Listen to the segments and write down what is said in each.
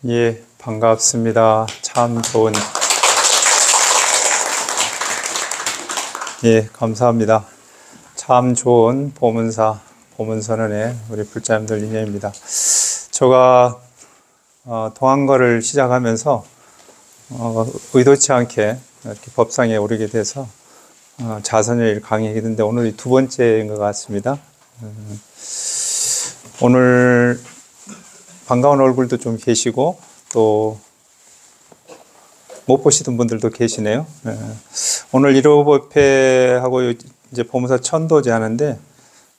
예, 반갑습니다. 참 좋은, 예, 감사합니다. 참 좋은 보문선언의 우리 불자님들 인연입니다. 제가 동안거를 시작하면서 의도치 않게 이렇게 법상에 오르게 돼서 자선일 강의했는데 오늘이 두 번째인 것 같습니다. 오늘 반가운 얼굴도 좀 계시고 또 못 보시던 분들도 계시네요. 오늘 1호 법회하고 이제 보문사 천도제 하는데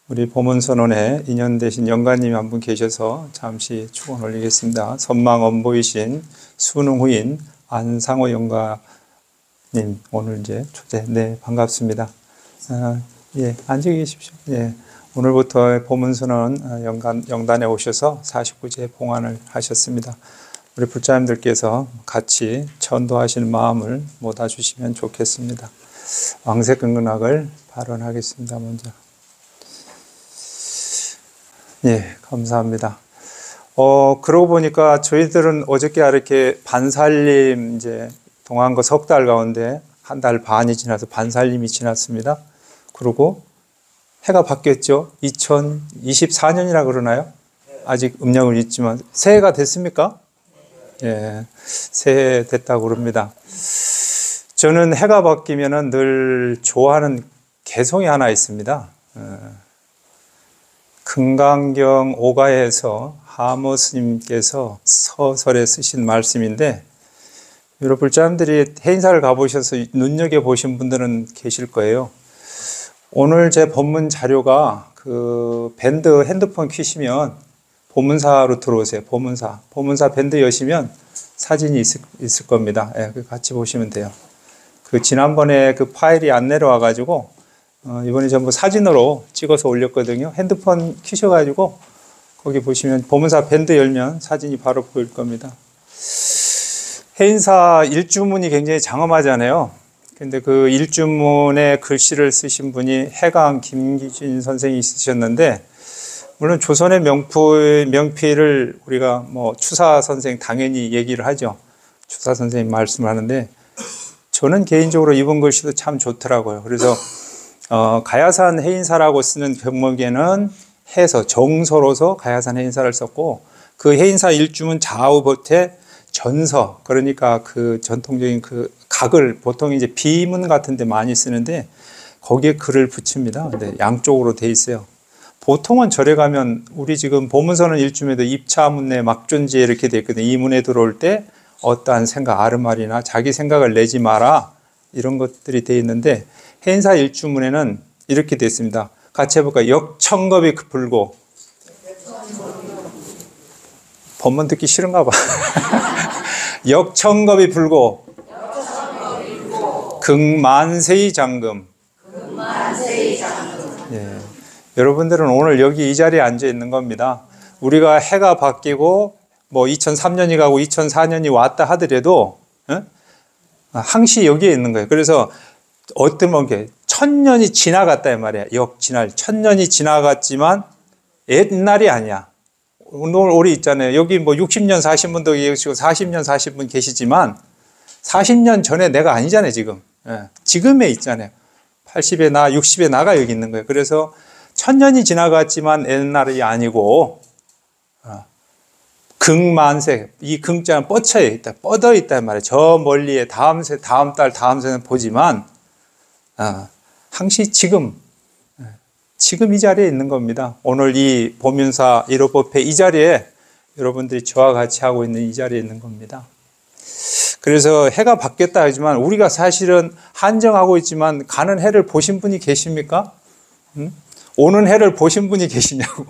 우리 보문선언에 인연되신 영가님이 한 분 계셔서 잠시 축원 올리겠습니다. 선망 엄보이신 수능후인 안상호 영가님 오늘 이제 초대, 네, 반갑습니다. 예, 앉아 계십시오. 예. 오늘부터 보문선언 영단에 오셔서 49제 봉안을 하셨습니다. 우리 불자님들께서 같이 천도하시는 마음을 모아주시면 좋겠습니다. 왕색근근학을 발언하겠습니다. 먼저. 예, 감사합니다. 그러고 보니까 저희들은 어저께 이렇게 반살림 이제 동안거 석 달 가운데 한 달 반이 지나서 반살림이 지났습니다. 그리고 해가 바뀌었죠. 2024년이라 그러나요? 아직 음력은 있지만 새해가 됐습니까? 예, 새해 됐다고 그럽니다. 저는 해가 바뀌면은 늘 좋아하는 개송이 하나 있습니다. 금강경 오가에서 하모 스님께서 서설에 쓰신 말씀인데 여러분 불자님들이 해인사를 가보셔서 눈여겨보신 분들은 계실 거예요. 오늘 제 법문 자료가 그 밴드 핸드폰 켜시면 보문사로 들어오세요. 보문사 밴드 여시면 사진이 있을 겁니다. 예, 같이 보시면 돼요. 그 지난번에 그 파일이 안 내려와 가지고 이번에 전부 사진으로 찍어서 올렸거든요. 핸드폰 켜셔가지고 거기 보시면 보문사 밴드 열면 사진이 바로 보일 겁니다. 해인사 일주문이 굉장히 장엄하잖아요. 근데 그 일주문에 글씨를 쓰신 분이 해강 김기진 선생이 있으셨는데, 물론 조선의 명필을 우리가 뭐 추사 선생 당연히 얘기를 하죠. 추사 선생님 말씀을 하는데, 저는 개인적으로 이번 글씨도 참 좋더라고요. 그래서, 가야산 해인사라고 쓰는 경목에는 해서, 정서로서 가야산 해인사를 썼고, 그 해인사 일주문 좌우 겉에 전서, 그러니까 그 전통적인 그 각을 보통 이제 비문 같은 데 많이 쓰는데 거기에 글을 붙입니다. 근데 양쪽으로 돼 있어요. 보통은 절에 가면 우리 지금 보문서는 일주문에도 입차문내 막존지에 이렇게 돼 있거든요. 이 문에 들어올 때 어떠한 생각, 아르말이나 자기 생각을 내지 마라 이런 것들이 돼 있는데 해인사 일주문에는 이렇게 돼 있습니다. 같이 해볼까요? 역청겁이 불고. 법문 듣기 싫은가 봐. 역청겁이 불고 극만세의 장금. 예. 여러분들은 오늘 여기 이 자리에 앉아 있는 겁니다. 우리가 해가 바뀌고 뭐 2003년이 가고 2004년이 왔다 하더라도 항시 여기에 있는 거예요. 그래서 어떤 게 1000년이 지나갔다 이 말이야. 역지날 1000년이 지나갔지만 옛날이 아니야. 오늘 우리 있잖아요. 여기 뭐 60년 사신 분도 계시고 40년 사신 분 계시지만 40년 전에 내가 아니잖아요, 지금. 예. 지금에 있잖아요. 80에 나, 60에 나가 여기 있는 거예요. 그래서 1000년이 지나갔지만 옛날이 아니고, 극만세, 이 극자는 뻗쳐 있다, 뻗어 있단 말이에요. 저 멀리에 다음 세, 다음 달, 다음 세는 보지만, 항시 지금 이 자리에 있는 겁니다. 오늘 이 보문사 1호 법회 이 자리에 여러분들이 저와 같이 하고 있는 이 자리에 있는 겁니다. 그래서 해가 바뀌었다 하지만 우리가 사실은 한정하고 있지만 가는 해를 보신 분이 계십니까? 오는 해를 보신 분이 계시냐고.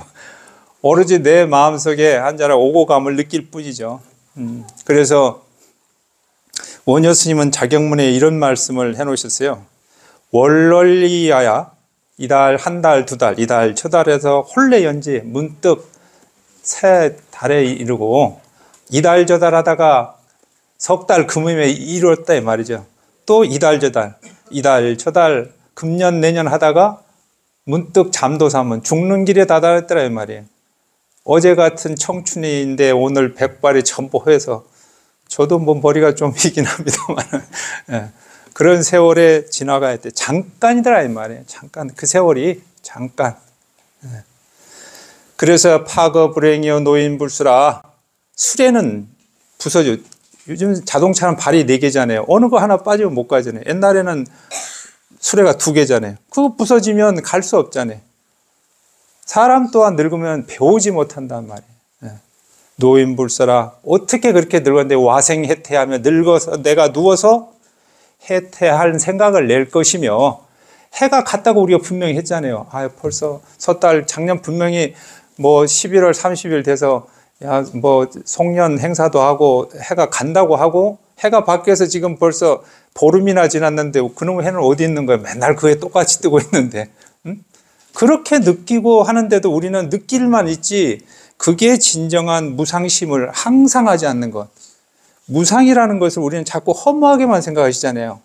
오로지 내 마음속에 한자락 오고 감을 느낄 뿐이죠. 그래서 원효 스님은 자경문에 이런 말씀을 해놓으셨어요. 월월리야야 이달, 한 달, 두 달, 이달, 초달에서 혼례 연지 문득 새 달에 이르고 이달 저달 하다가 석 달 금음에 이루었다 이 말이죠. 또 이달 저달, 이달 저달 금년 내년 하다가 문득 잠도 삼은 죽는 길에 다다랐더라 이 말이에요. 어제 같은 청춘인데 오늘 백발이 전보해서 저도 뭐 머리가 좀 이긴 합니다만 예. 그런 세월에 지나가야 돼. 잠깐이더라 이 말이에요. 잠깐. 그 세월이 잠깐. 예. 그래서 파거 불행이여 노인불수라. 수레는 부서져. 요즘 자동차는 발이 4개잖아요. 어느 거 하나 빠지면 못 가잖아요. 옛날에는 수레가 2개잖아요. 그거 부서지면 갈 수 없잖아요. 사람 또한 늙으면 배우지 못한단 말이에요. 예. 노인불사라. 어떻게 그렇게 늙었는데 와생해태하며 늙어서 내가 누워서 해태할 생각을 낼 것이며 해가 갔다고 우리가 분명히 했잖아요. 아, 벌써 섣달 작년 분명히 뭐 11월 30일 돼서 야, 뭐 송년 행사도 하고 해가 간다고 하고 해가 바뀌어서 지금 벌써 보름이나 지났는데 그놈의 해는 어디 있는 거예요? 맨날 그 해 똑같이 뜨고 있는데. 응? 그렇게 느끼고 하는데도 우리는 느낄만 있지 그게 진정한 무상심을 항상 하지 않는 것. 무상이라는 것을 우리는 자꾸 허무하게만 생각하시잖아요.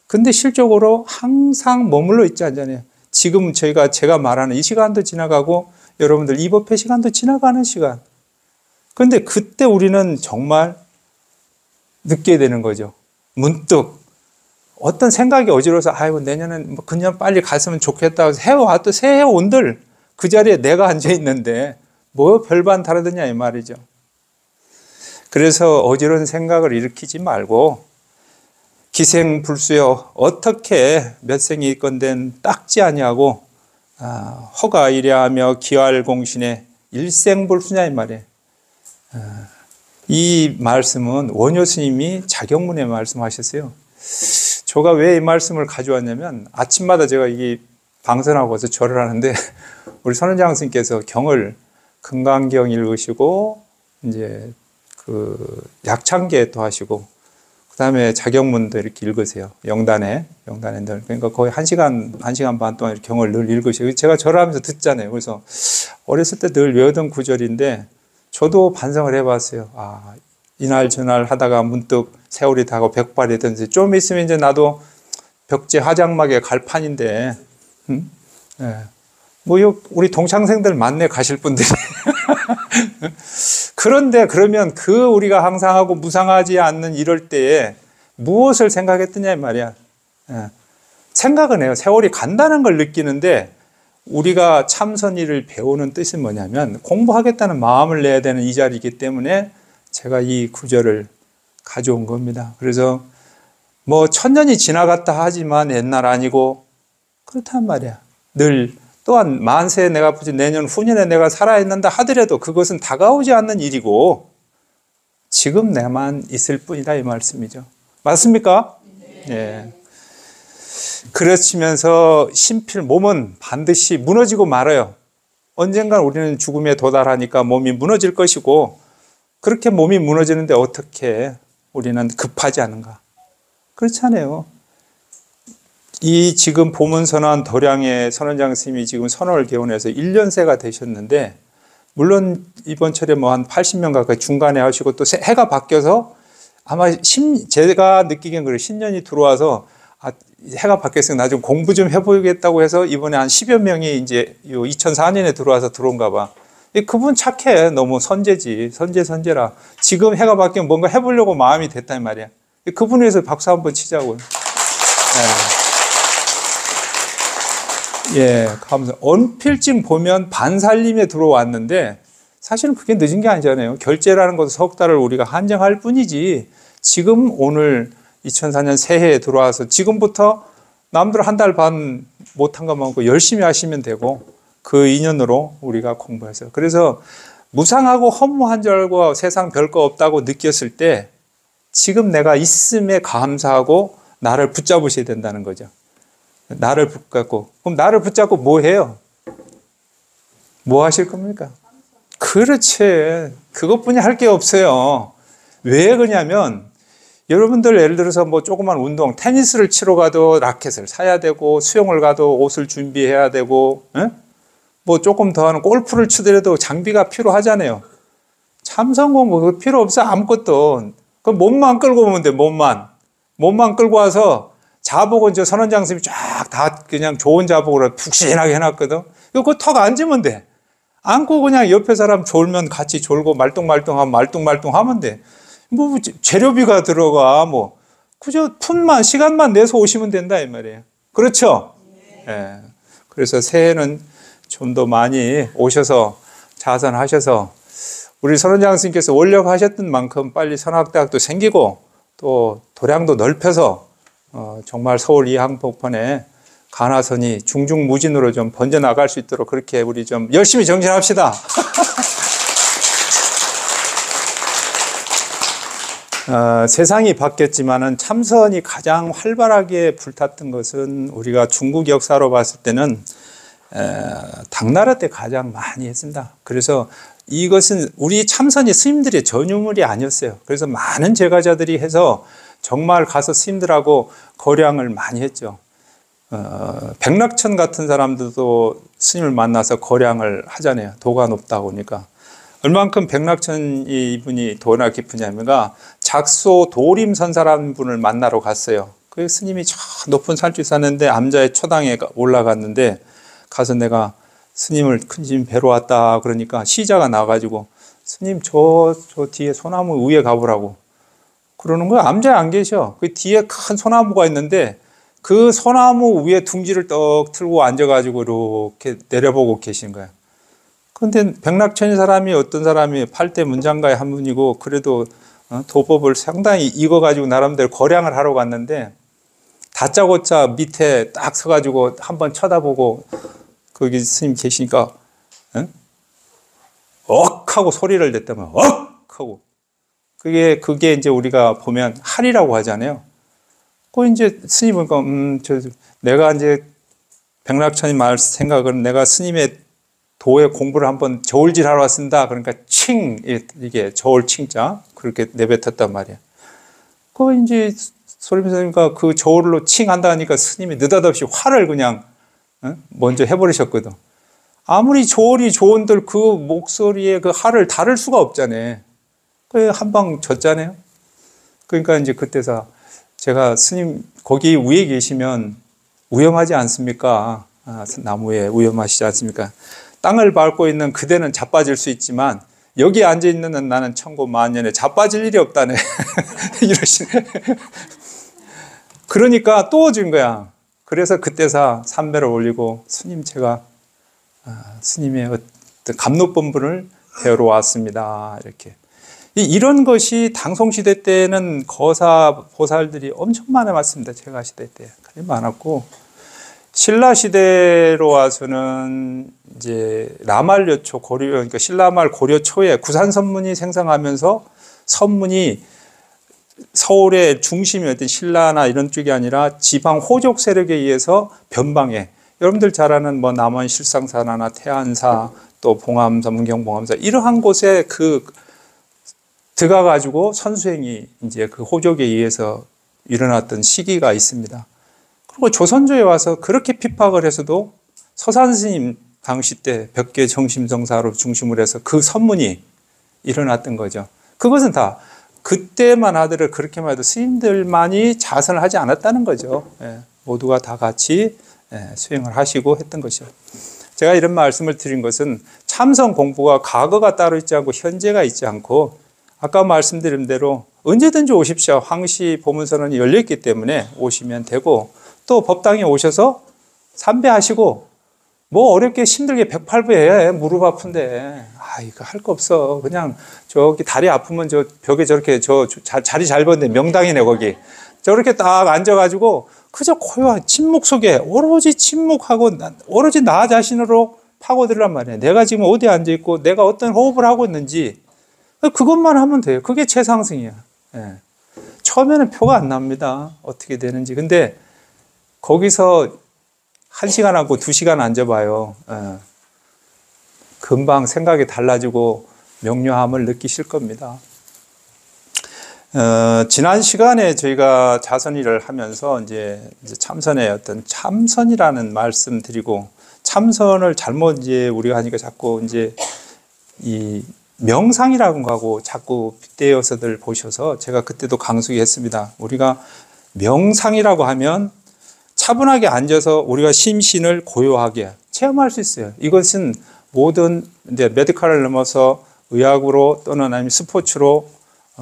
근데 실적으로 항상 머물러 있지 않잖아요. 지금 제가 말하는 이 시간도 지나가고 여러분들 입업회 시간도 지나가는 시간. 그런데 그때 우리는 정말 늦게 되는 거죠. 문득 어떤 생각이 어지러워서 아이고 내년은 뭐 그냥 빨리 갔으면 좋겠다 해와 또 새해 온들 그 자리에 내가 앉아 있는데 뭐 별반 다르더냐 이 말이죠. 그래서 어지러운 생각을 일으키지 말고 기생불수여 어떻게 몇 생이 있건된 닦지 아니하고 허가 이래하며 기활공신에 일생불수냐 이 말이에요. 이 말씀은 원효 스님이 자경문에 말씀하셨어요. 제가 왜 이 말씀을 가져왔냐면 아침마다 제가 이 방선하고서 절을 하는데 우리 선원장 스님께서 경을 금강경 읽으시고 이제 그 약창계도 하시고 그 다음에 자경문도 이렇게 읽으세요. 영단에 늘. 그러니까 거의 1시간 반 동안 경을 늘 읽으시고 제가 절을 하면서 듣잖아요. 그래서 어렸을 때 늘 외우던 구절인데 저도 반성을 해봤어요. 아, 이날 저날 하다가 문득 세월이 다가고 백발이 되든지 좀 있으면 이제 나도 벽제 화장막에 갈 판인데, 네. 뭐 우리 동창생들 만내 가실 분들이 그런데 그러면 그 우리가 항상 하고 무상하지 않는 이럴 때에 무엇을 생각했더냐 이 말이야. 네. 생각은 해요. 세월이 간다는 걸 느끼는데 우리가 참선의를 배우는 뜻은 뭐냐면 공부하겠다는 마음을 내야 되는 이 자리이기 때문에 제가 이 구절을 가져온 겁니다. 그래서 뭐 1000년이 지나갔다 하지만 옛날 아니고 그렇단 말이야. 늘 또한 만세 내가 부지 내년 후년에 내가 살아있는다 하더라도 그것은 다가오지 않는 일이고 지금 내만 있을 뿐이다 이 말씀이죠. 맞습니까? 네. 그렇지면서 심필 몸은 반드시 무너지고 말아요. 언젠간 우리는 죽음에 도달하니까 몸이 무너질 것이고 그렇게 몸이 무너지는데 어떻게 우리는 급하지 않은가? 그렇잖아요. 이 지금 보문선언 도량의 선원장 스님이 지금 선언을 개원해서 1년새가 되셨는데 물론 이번 철에 뭐 한 80명 가까이 중간에 하시고 또 해가 바뀌어서 아마 제가 느끼기엔 그래요. 신년이 들어와서 해가 바뀌었으니까 나 좀 공부 좀 해보겠다고 해서 이번에 한 10여 명이 이제 2004년에 들어와서 들어온가 봐. 그분 착해. 너무 선제지. 선제라. 지금 해가 바뀌면 뭔가 해보려고 마음이 됐단 말이야. 그분을 위해서 박수 한번 치자고요. 예, 감사. 언필증 보면 반살림에 들어왔는데 사실은 그게 늦은 게 아니잖아요. 결제라는 것은 석 달을 우리가 한정할 뿐이지 지금 오늘 2004년 새해에 들어와서 지금부터 남들 한 달 반 못한 것만큼 열심히 하시면 되고 그 인연으로 우리가 공부해서 그래서 무상하고 허무한 줄 알고 세상 별거 없다고 느꼈을 때 지금 내가 있음에 감사하고 나를 붙잡으셔야 된다는 거죠. 나를 붙잡고 그럼 나를 붙잡고 뭐 해요? 뭐 하실 겁니까? 그렇지. 그것뿐이 할 게 없어요. 왜 그러냐면 여러분들 예를 들어서 뭐 조그만 운동, 테니스를 치러 가도 라켓을 사야 되고 수영을 가도 옷을 준비해야 되고 뭐 조금 더 하는 골프를 치더라도 장비가 필요하잖아요. 참선공 뭐 필요 없어 아무것도. 그 몸만 끌고 오면 돼. 몸만 끌고 와서 자복은 저 선원장 스님이 쫙 다 그냥 좋은 자복으로 푹신하게 해놨거든. 그거 턱 앉으면 돼. 안고 그냥 옆에 사람 졸면 같이 졸고 말똥말똥하면 말똥말똥하면 돼. 뭐 재료비가 들어가 뭐 그저 푼만 시간만 내서 오시면 된다 이 말이에요. 그렇죠? 예. 그래서 새해는 좀 더 많이 오셔서 자선하셔서 우리 선원장 스님께서 원력하셨던 만큼 빨리 선학대학도 생기고 또 도량도 넓혀서 정말 서울 이항복판에 가나선이 중중무진으로 좀 번져나갈 수 있도록 그렇게 우리 좀 열심히 정진합시다. 세상이 바뀌었지만은 참선이 가장 활발하게 불탔던 것은 우리가 중국 역사로 봤을 때는 당나라 때 가장 많이 했습니다. 그래서 이것은 우리 참선이 스님들의 전유물이 아니었어요. 그래서 많은 제가자들이 해서 정말 가서 스님들하고 거량을 많이 했죠. 백락천 같은 사람들도 스님을 만나서 거량을 하잖아요. 도가 높다고 하니까. 얼만큼 백락천 이분이 도가 깊으냐면 작소 도림선사라는 분을 만나러 갔어요. 그 스님이 저 높은 산줄 사는데 암자의 초당에 올라갔는데 가서 내가 스님을 큰 스님 뵈러 왔다 그러니까 시자가 나와가지고 스님 저 뒤에 소나무 위에 가보라고 그러는 거야. 암자에 안 계셔. 그 뒤에 큰 소나무가 있는데 그 소나무 위에 둥지를 떡 틀고 앉아가지고 이렇게 내려보고 계신 거야. 그런데 백락천이 사람이 어떤 사람이 8대 문장가의 한 분이고 그래도 도법을 상당히 익어가지고 나름대로 거량을 하러 갔는데 다짜고짜 밑에 딱 서가지고 한번 쳐다보고 거기 스님 계시니까 억 하고 소리를 냈다면 억 하고 그게 이제 우리가 보면 할이라고 하잖아요. 그 이제 스님 보니까 내가 이제 백락천이 말 생각은 내가 스님의 도의 공부를 한번 저울질하러 왔습니다. 그러니까 칭 이게 저울 칭자 그렇게 내뱉었단 말이야. 그 이제 소림사님과 그 저울로 칭한다 하니까 스님이 느닷없이 화를 그냥 먼저 해버리셨거든. 아무리 저울이 좋은들 그 목소리에 그 화를 다룰 수가 없잖아요. 그 한 방 졌잖아요. 그러니까 이제 그때서 제가 스님 거기 위에 계시면 위험하지 않습니까? 나무에 위험하시지 않습니까? 땅을 밟고 있는 그대는 자빠질 수 있지만 여기 앉아 있는 나는 천고만년에 자빠질 일이 없다네. 이러시네. 그러니까 또 준 거야. 그래서 그때서 삼배를 올리고 스님 제가 스님의 어떤 감로법문을 배우러 왔습니다. 이렇게. 이런 것이 당송시대 때는 거사 보살들이 엄청 많았습니다. 제가 시대 때. 그게 많았고 신라시대로 와서는 이제 라말여초 고려, 그러니까 신라말 고려 초에 구산선문이 생성하면서 선문이 서울의 중심이 어떤 신라나 이런 쪽이 아니라 지방 호족 세력에 의해서 변방에 여러분들 잘 아는 뭐 남원 실상사나 태안사 또 봉암사, 문경봉암사 이러한 곳에 그 들어가 가지고 선수행이 이제 그 호족에 의해서 일어났던 시기가 있습니다. 그리고 조선조에 와서 그렇게 핍박을 해서도 서산스님 당시 때 벽계 정심정사로 중심을 해서 그 선문이 일어났던 거죠. 그것은 다 그때만 하더라도 그렇게만 해도 스님들만이 자선을 하지 않았다는 거죠. 모두가 다 같이 수행을 하시고 했던 것이죠. 제가 이런 말씀을 드린 것은 참선 공부가 과거가 따로 있지 않고 현재가 있지 않고 아까 말씀드린 대로 언제든지 오십시오. 황시 보문선언이 열려있기 때문에 오시면 되고 또 법당에 오셔서 삼배하시고 뭐 어렵게 힘들게 108배 해. 무릎 아픈데 이거 할 거 없어. 그냥 저기 다리 아프면 저 벽에 저렇게 자리 잘 봤는데 명당이네 거기. 저렇게 딱 앉아가지고 그저 고요한 침묵 속에 오로지 침묵하고 오로지 나 자신으로 파고들란 말이에요. 내가 지금 어디에 앉아있고 내가 어떤 호흡을 하고 있는지 그것만 하면 돼요. 그게 최상승이야. 처음에는 표가 안 납니다. 어떻게 되는지. 근데 거기서 1시간 앉고 2시간 앉아봐요. 금방 생각이 달라지고 명료함을 느끼실 겁니다. 지난 시간에 저희가 자선일을 하면서 이제 참선의 어떤 참선이라는 말씀 드리고 참선을 잘못 이제 우리가 하니까 자꾸 이제 이 명상이라고 하고 자꾸 빗대어서들 보셔서 제가 그때도 강수했습니다. 우리가 명상이라고 하면 차분하게 앉아서 우리가 심신을 고요하게 체험할 수 있어요. 이것은 모든 이제 메디컬을 넘어서 의학으로 또는 아니면 스포츠로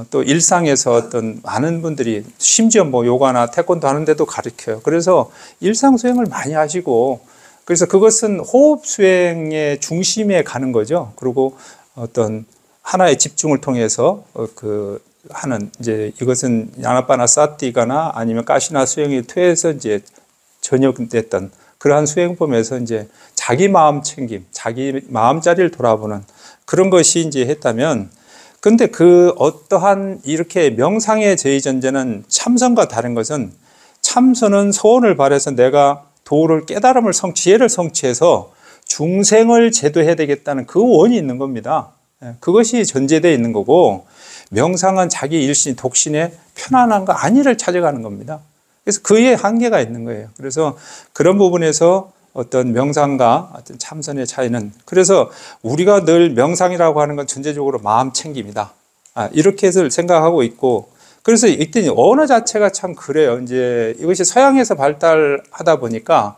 또 일상에서 어떤 많은 분들이 심지어 뭐 요가나 태권도 하는데도 가르쳐요. 그래서 일상 수행을 많이 하시고 그래서 그것은 호흡 수행의 중심에 가는 거죠. 그리고 어떤 하나의 집중을 통해서 하는 이제 이것은 야나파나 사티가나 아니면 가시나 수행에 투해서 이제 전역됐던 그러한 수행법에서 이제 자기 마음 챙김, 자기 마음자리를 돌아보는 그런 것이 이제 했다면, 근데 그 어떠한 이렇게 명상의 제2전제는 참선과 다른 것은 참선은 소원을 발해서 내가 도를 깨달음을 지혜를 성취해서 중생을 제도해야 되겠다는 그 원이 있는 겁니다. 그것이 전제되어 있는 거고, 명상은 자기 일신, 독신의 편안함과 안위를 찾아가는 겁니다. 그래서 그의 한계가 있는 거예요. 그래서 그런 부분에서 어떤 명상과 어떤 참선의 차이는, 그래서 우리가 늘 명상이라고 하는 건 전제적으로 마음 챙김이다. 이렇게 해서 생각하고 있고, 그래서 이때 언어 자체가 참 그래요. 이제 이것이 서양에서 발달하다 보니까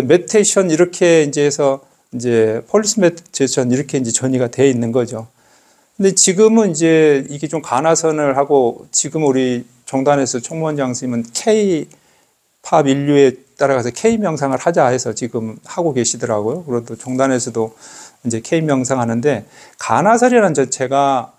메디테이션 이렇게 이제 해서 이제 폴리스 메디테이션 이렇게 이제 전이가 돼 있는 거죠. 근데 지금은 이제 이게 좀 간화선을 하고, 지금 우리 종단에서 총무원장 스님은 K-팝 인류에 따라가서 K-명상을 하자 해서 지금 하고 계시더라고요. 그리고 종단에서도 이제 K-명상 하는데, 간화설이라는 자체가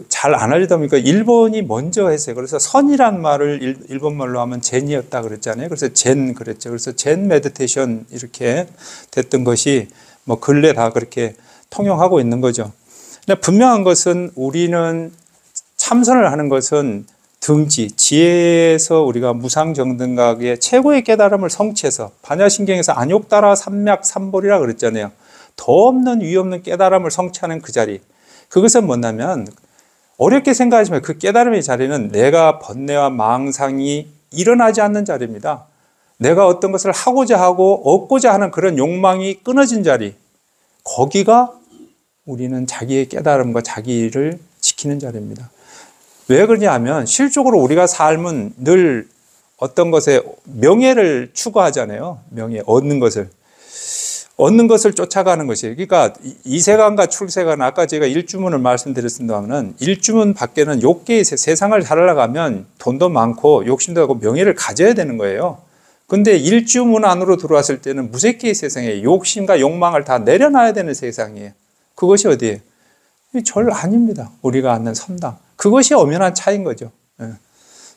잘 안 알려다 보니까 일본이 먼저 했어요. 그래서 선이란 말을 일본말로 하면 젠이었다 그랬잖아요. 그래서 젠 그랬죠. 그래서 젠 메디테이션 이렇게 됐던 것이 뭐 근래 다 그렇게 통용하고 있는 거죠. 근데 분명한 것은 우리는 참선을 하는 것은 등지, 지혜에서 우리가 무상정등각의 최고의 깨달음을 성취해서, 반야신경에서 안욕따라 삼맥 삼볼이라 그랬잖아요. 더 없는 위 없는 깨달음을 성취하는 그 자리. 그것은 뭐냐면, 어렵게 생각하지만 그 깨달음의 자리는 내가 번뇌와 망상이 일어나지 않는 자리입니다. 내가 어떤 것을 하고자 하고 얻고자 하는 그런 욕망이 끊어진 자리. 거기가 우리는 자기의 깨달음과 자기를 지키는 자리입니다. 왜 그러냐 하면, 실적으로 우리가 삶은 늘 어떤 것에 명예를 추구하잖아요. 명예, 얻는 것을 쫓아가는 것이에요. 그러니까 이세간과 출세간, 아까 제가 일주문을 말씀드렸습니다만, 일주문 밖에는 욕계의 세상을 살아가면 돈도 많고 욕심도 하고 명예를 가져야 되는 거예요. 근데 일주문 안으로 들어왔을 때는 무색계의 세상에 욕심과 욕망을 다 내려놔야 되는 세상이에요. 그것이 어디예요? 절 아닙니다. 우리가 아는 선당. 그것이 엄연한 차이인 거죠.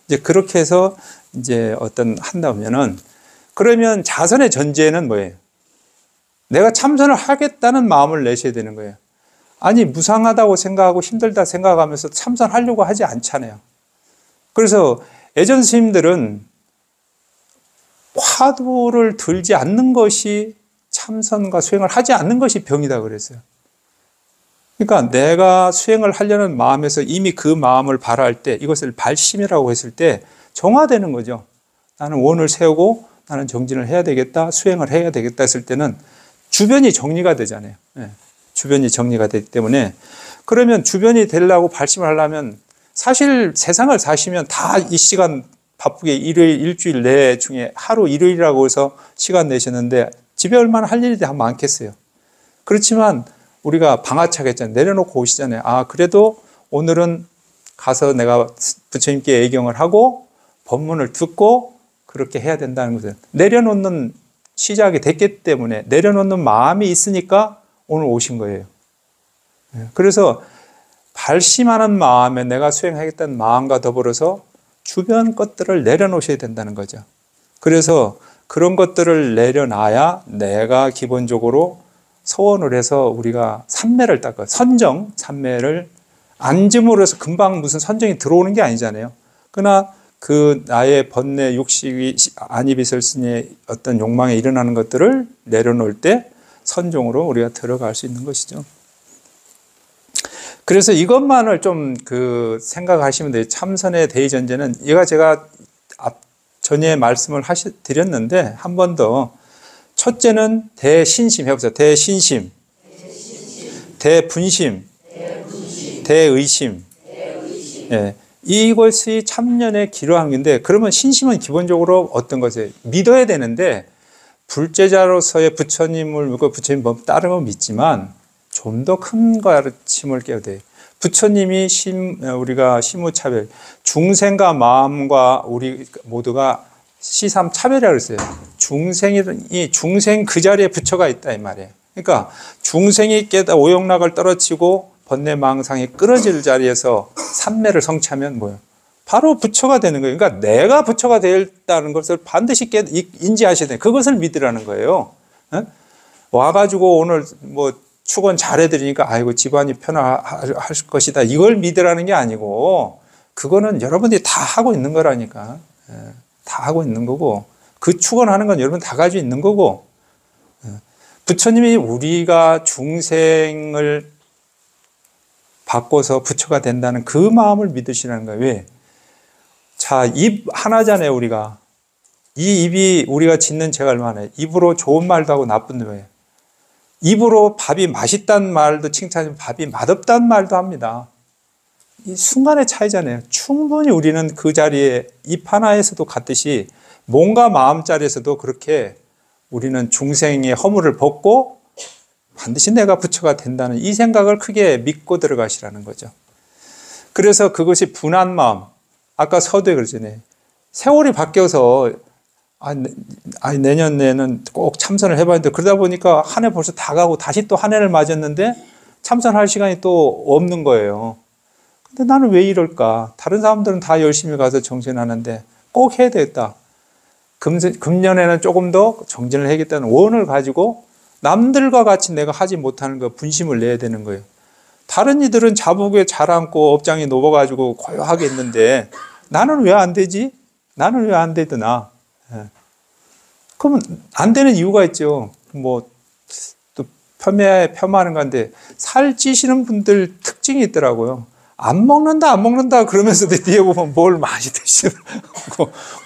이제 그렇게 해서 이제 한다면은, 그러면 자선의 전제는 뭐예요? 내가 참선을 하겠다는 마음을 내셔야 되는 거예요. 아니, 무상하다고 생각하고 힘들다 생각하면서 참선하려고 하지 않잖아요. 그래서 예전 스님들은 화두를 들지 않는 것이, 참선과 수행을 하지 않는 것이 병이다 그랬어요. 그러니까 내가 수행을 하려는 마음에서 이미 그 마음을 발할 때, 이것을 발심이라고 했을 때 정화되는 거죠. 나는 원을 세우고 나는 정진을 해야 되겠다, 수행을 해야 되겠다 했을 때는 주변이 정리가 되잖아요. 주변이 정리가 되기 때문에, 그러면 주변이 되려고 발심을 하려면, 사실 세상을 사시면 다 이 시간 바쁘게 일주일 내 중에 하루 일요일이라고 해서 시간 내셨는데 집에 얼마나 할 일이 다 많겠어요. 그렇지만 우리가 방아차게 했잖아요. 내려놓고 오시잖아요. 그래도 오늘은 가서 내가 부처님께 애경을 하고 법문을 듣고 그렇게 해야 된다는 것은 내려놓는 시작이 됐기 때문에, 내려놓는 마음이 있으니까 오늘 오신 거예요. 그래서 발심하는 마음에 내가 수행하겠다는 마음과 더불어서 주변 것들을 내려놓으셔야 된다는 거죠. 그래서 그런 것들을 내려놔야 내가 기본적으로 소원을 해서 우리가 산매를 닦아, 선정, 산매를 앉음으로 해서 금방 무슨 선정이 들어오는 게 아니잖아요. 그러나 그 나의 번뇌, 육식이, 안이비설신의 어떤 욕망에 일어나는 것들을 내려놓을 때 선종으로 우리가 들어갈 수 있는 것이죠. 그래서 이것만을 좀 생각하시면 돼요. 참선의 대의전제는, 제가 전에 말씀을 드렸는데 한 번 더, 첫째는 대신심 해보세요. 대신심, 대분심, 대의심. 예. 이것이 참년의 기로한 건데, 그러면 신심은 기본적으로 어떤 것이에요? 믿어야 되는데, 불제자로서의 부처님을 믿고 부처님 다른 거 믿지만 좀 더 큰 가르침을 깨야 돼요. 부처님이 우리가 심우차별, 중생과 마음과 우리 모두가 시삼차별이라고 그랬어요. 중생 그 자리에 부처가 있다 이 말이에요. 그러니까 중생이 깨다 오용락을 떨어치고 번뇌망상이 끊어질 자리에서 삼매를 성취하면 뭐예요? 바로 부처가 되는 거예요. 그러니까 내가 부처가 되었다는 것을 반드시 인지하셔야 돼요. 그것을 믿으라는 거예요. 와가지고 오늘 뭐 축원 잘해드리니까 아이고 집안이 편안할 것이다. 이걸 믿으라는 게 아니고 그거는 여러분들이 다 하고 있는 거라니까. 다 하고 있는 거고 그 축원하는 건 여러분 다 가지고 있는 거고 부처님이 우리가 중생을 바꿔서 부처가 된다는 그 마음을 믿으시라는 거예요. 왜? 자, 입 하나잖아요, 우리가. 이 입이 우리가 짓는 죄가 얼마나 입으로 좋은 말도 하고 나쁜 말이에요. 입으로 밥이 맛있다는 말도 칭찬하지만 밥이 맛없다는 말도 합니다. 이 순간의 차이잖아요. 충분히 우리는 그 자리에 입 하나에서도 같듯이 몸과 마음 자리에서도 그렇게 우리는 중생의 허물을 벗고 반드시 내가 부처가 된다는 이 생각을 크게 믿고 들어가시라는 거죠. 그래서 그것이 분한 마음, 아까 서두에 그러잖아요. 세월이 바뀌어서 내년에는 꼭 참선을 해봤는데 그러다 보니까 한 해 벌써 다 가고 다시 또 한 해를 맞았는데 참선할 시간이 또 없는 거예요. 근데 나는 왜 이럴까? 다른 사람들은 다 열심히 가서 정진하는데 꼭 해야 되겠다. 금년에는 조금 더 정진을 해야겠다는 원을 가지고 남들과 같이 내가 하지 못하는 거 분심을 내야 되는 거예요. 다른 이들은 자복에 잘 앉고 업장이 높아가지고 고요하게 있는데 나는 왜 안 되지? 나는 왜 안 되드나? 그러면 안 되는 이유가 있죠. 뭐 또 폄하하는 건데 살찌시는 분들 특징이 있더라고요. 안 먹는다 그러면서도 뒤에 보면 뭘 많이 드시고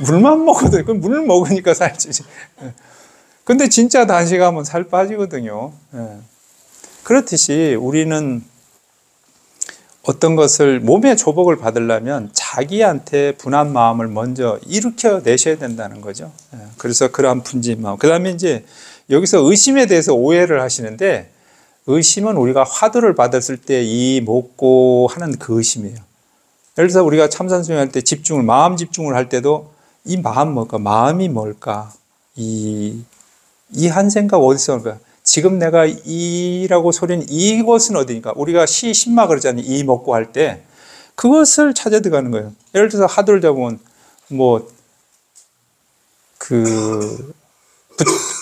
물만 먹어도 그 물을 먹으니까 살찌지. 근데 진짜 단식하면 살 빠지거든요. 그렇듯이 우리는 어떤 것을 몸의 조복을 받으려면 자기한테 분한 마음을 먼저 일으켜 내셔야 된다는 거죠. 그래서 그러한 분진 마음. 그 다음에 이제 여기서 의심에 대해서 오해를 하시는데 의심은 우리가 화두를 받았을 때 이 먹고 하는 그 의심이에요. 예를 들어서 우리가 참선수행할 때 마음 집중을 할 때도 이 마음 뭘까? 마음이 뭘까? 이 한 생각 어디서 올까? 지금 내가 이라고 소리는 이것은 어디니까? 우리가 신마 그러잖아요. 이 먹고 할 때 그것을 찾아 들어가는 거예요. 예를 들어서 하두를 잡으면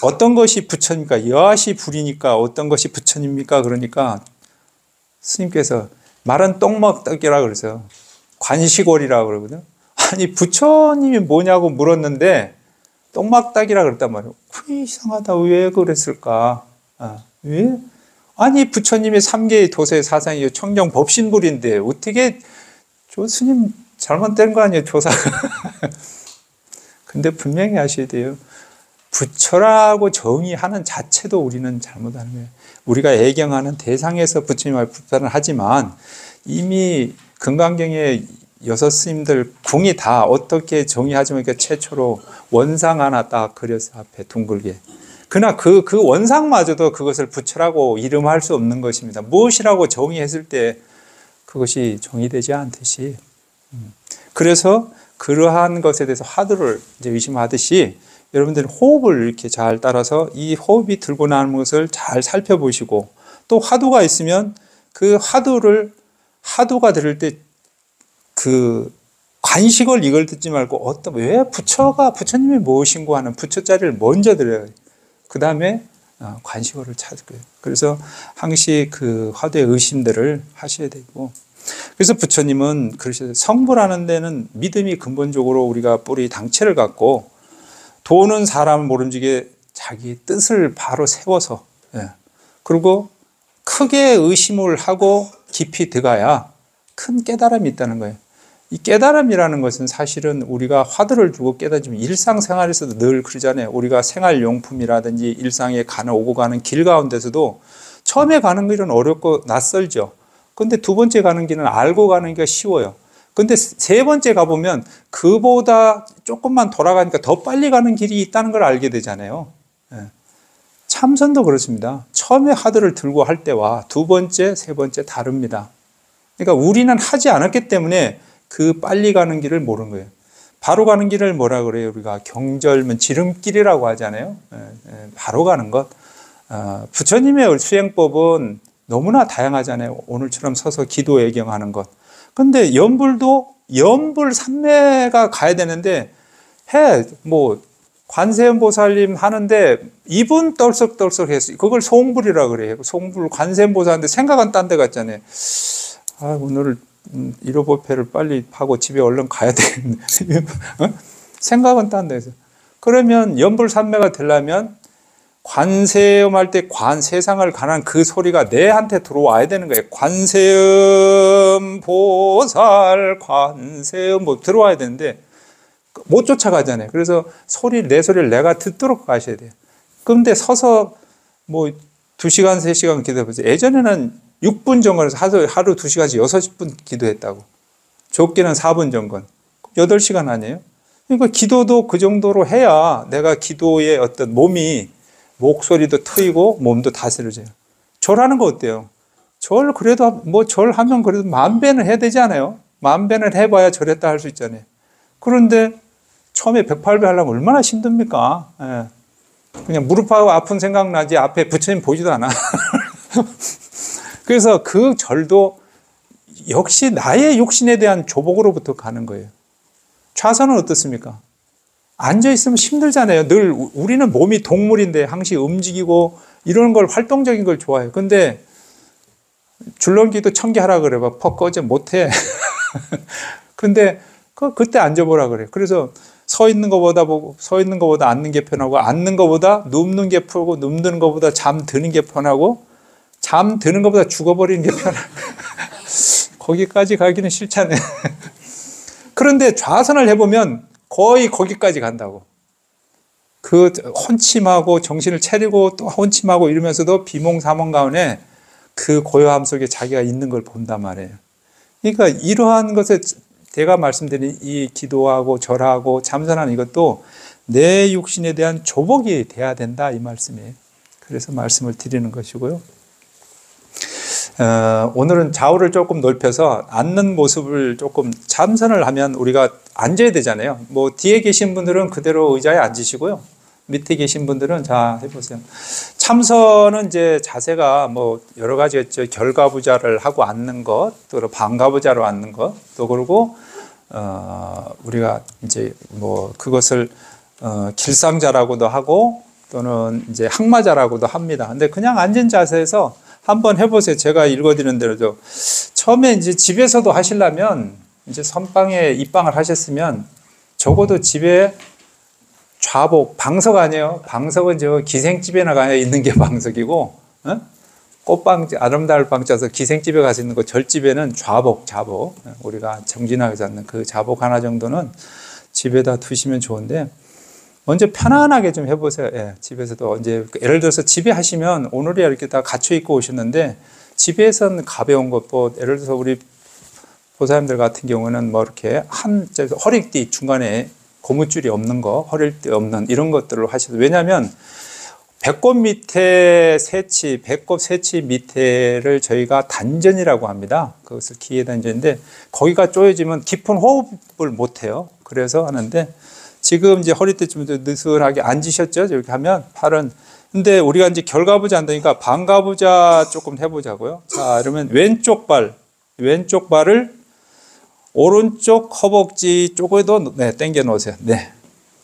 어떤 것이 부처입니까? 여하시 불이니까 어떤 것이 부처입니까? 그러니까 스님께서 말은 똥먹떡이라 그러세요. 관시골이라고 그러거든요. 아니 부처님이 뭐냐고 물었는데 똥막딱이라 그랬단 말이에요. 이상하다. 왜 그랬을까? 왜? 아니 부처님의 3개의 도세 사상이 청정 법신불인데 어떻게 스님 잘못된 거 아니에요? 조사가. 근데 분명히 아셔야 돼요. 부처라고 정의하는 자체도 우리는 잘못하는 거예요. 우리가 애경하는 대상에서 부처님을 불판을 하지만 이미 금강경의 여섯 스님들 궁이 다 어떻게 정의하지만 최초로 원상 하나 딱 그려서 앞에 둥글게. 그러나 그 원상마저도 그것을 부처라고 이름할 수 없는 것입니다. 무엇이라고 정의했을 때 그것이 정의되지 않듯이. 그래서 그러한 것에 대해서 화두를 이제 의심하듯이 여러분들은 호흡을 이렇게 잘 따라서 이 호흡이 들고 나는 것을 잘 살펴보시고 또 화두가 있으면 그 화두가 들을 때 그 관식을 이걸 듣지 말고 왜 부처님이 무엇인고 하는 부처 자리를 먼저 들어요. 그 다음에 관식어를 찾을 거예요. 그래서 항시 그 화두의 의심들을 하셔야 되고 그래서 부처님은 그러셔요. 성불하는 데는 믿음이 근본적으로 우리가 뿌리 당체를 갖고 도는 사람을 모름지게 자기 뜻을 바로 세워서 그리고 크게 의심을 하고 깊이 들어가야 큰 깨달음이 있다는 거예요. 이 깨달음이라는 것은 사실은 우리가 화두를 두고 깨달으면 일상생활에서도 늘 그러잖아요. 우리가 생활용품이라든지 일상에 오고 가는 길 가운데서도 처음에 가는 길은 어렵고 낯설죠. 근데 두 번째 가는 길은 알고 가는 게 쉬워요. 근데 세 번째 가보면 그보다 조금만 돌아가니까 더 빨리 가는 길이 있다는 걸 알게 되잖아요. 참선도 그렇습니다. 처음에 하드를 들고 할 때와 두 번째, 세 번째 다릅니다. 그러니까 우리는 하지 않았기 때문에 그 빨리 가는 길을 모르는 거예요. 바로 가는 길을 뭐라 그래요? 우리가 경절면 지름길이라고 하잖아요. 바로 가는 것. 부처님의 수행법은 너무나 다양하잖아요. 오늘처럼 서서 기도 애경하는 것. 근데 연불도 연불 삼매가 가야 되는데 관세음 보살님 하는데 입은 떨썩떨썩 했어요. 그걸 송불이라 그래요. 송불 관세음 보살인데 생각은 딴 데 갔잖아요. 오늘 1호법회를 빨리 하고 집에 얼른 가야 되겠네. 생각은 딴 데서. 그러면 연불 삼매가 되려면 관세음 할 때 세상을 가는 그 소리가 내한테 들어와야 되는 거예요. 관세음 보살 관세음 들어와야 되는데 못 쫓아가잖아요. 그래서 내 소리를 내가 듣도록 가셔야 돼요. 그런데 서서 2시간, 3시간 기도해보세요. 예전에는 6분 정건에서 하루 2시간씩 6분 기도했다고. 적게는 4분 정건. 8시간 아니에요? 그러니까 기도도 그 정도로 해야 내가 기도의 어떤 목소리도 트이고 몸도 다스려져요. 절하는 거 어때요? 그래도 절하면 그래도 10,000배는 해야 되지 않아요? 10,000배는 해봐야 절했다 할 수 있잖아요. 그런데 처음에 108배 하려면 얼마나 힘듭니까? 그냥 무릎하고 아픈 생각나지 앞에 부처님 보지도 않아. 그래서 그 절도 역시 나의 육신에 대한 조복으로부터 가는 거예요. 좌선은 어떻습니까? 앉아있으면 힘들잖아요. 늘 우리는 몸이 동물인데 항시 움직이고 이런 걸 활동적인 걸 좋아해요. 근데 줄넘기도 1000개 하라 그래 봐. 꺼져 못해. 근데 그때 앉아보라 그래요. 그래서 서 있는 것보다 앉는 게 편하고 앉는 것보다 눕는 게 편하고 눕는 것보다 잠드는 게 편하고 잠드는 것보다 죽어버리는 게 편하고 거기까지 가기는 싫잖아요. 그런데 좌선을 해보면 거의 거기까지 간다고. 그 혼침하고 정신을 차리고 또 혼침하고 이러면서도 비몽사몽 가운데 그 고요함 속에 자기가 있는 걸 본단 말이에요. 그러니까 이러한 것에 제가 말씀드린 이 기도하고 절하고 참선하는 이것도 내 육신에 대한 조복이 돼야 된다 이 말씀이에요. 그래서 말씀을 드리는 것이고요. 오늘은 좌우를 조금 넓혀서 앉는 모습을 조금 참선을 하면 우리가 앉아야 되잖아요. 뒤에 계신 분들은 그대로 의자에 앉으시고요. 밑에 계신 분들은 자 해보세요. 참선은 이제 자세가 여러 가지가 있죠. 결가부자를 하고 앉는 것, 또 반가부자로 앉는 것, 또 그리고 우리가 이제 그것을 길상자라고도 하고 또는 이제 항마자라고도 합니다. 근데 그냥 앉은 자세에서 한번 해보세요. 제가 읽어드리는 대로죠. 처음에 이제 집에서도 하시려면 이제 선방에 입방을 하셨으면 적어도 집에 좌복, 방석 아니에요. 방석은 기생집에나 가 있는 게 방석이고, 꽃방, 아름다울 방자서 기생집에 가서 있는 거 절집에는 좌복. 우리가 정진하게 잡는 그 좌복 하나 정도는 집에다 두시면 좋은데, 먼저 편안하게 좀 해보세요. 집에서도 이제 예를 들어서 집에 하시면 오늘이야 이렇게 다 갖춰 입고 오셨는데 집에서는 가벼운 것, 예를 들어서 우리 보사님들 같은 경우는 이렇게 허리띠 중간에 고무줄이 없는 거, 허리띠 없는 이런 것들을 하셔도 왜냐하면 배꼽 세치 밑에를 저희가 단전이라고 합니다. 그것을 기회단전인데 거기가 쪼여지면 깊은 호흡을 못 해요. 그래서 하는데 지금 이제 허리띠 좀 느슨하게 앉으셨죠? 이렇게 하면 팔은. 근데 우리가 이제 결가부자 한다니까 반가부자 조금 해보자고요. 자, 그러면 왼쪽 발을 오른쪽 허벅지 쪽에도 당겨 놓으세요.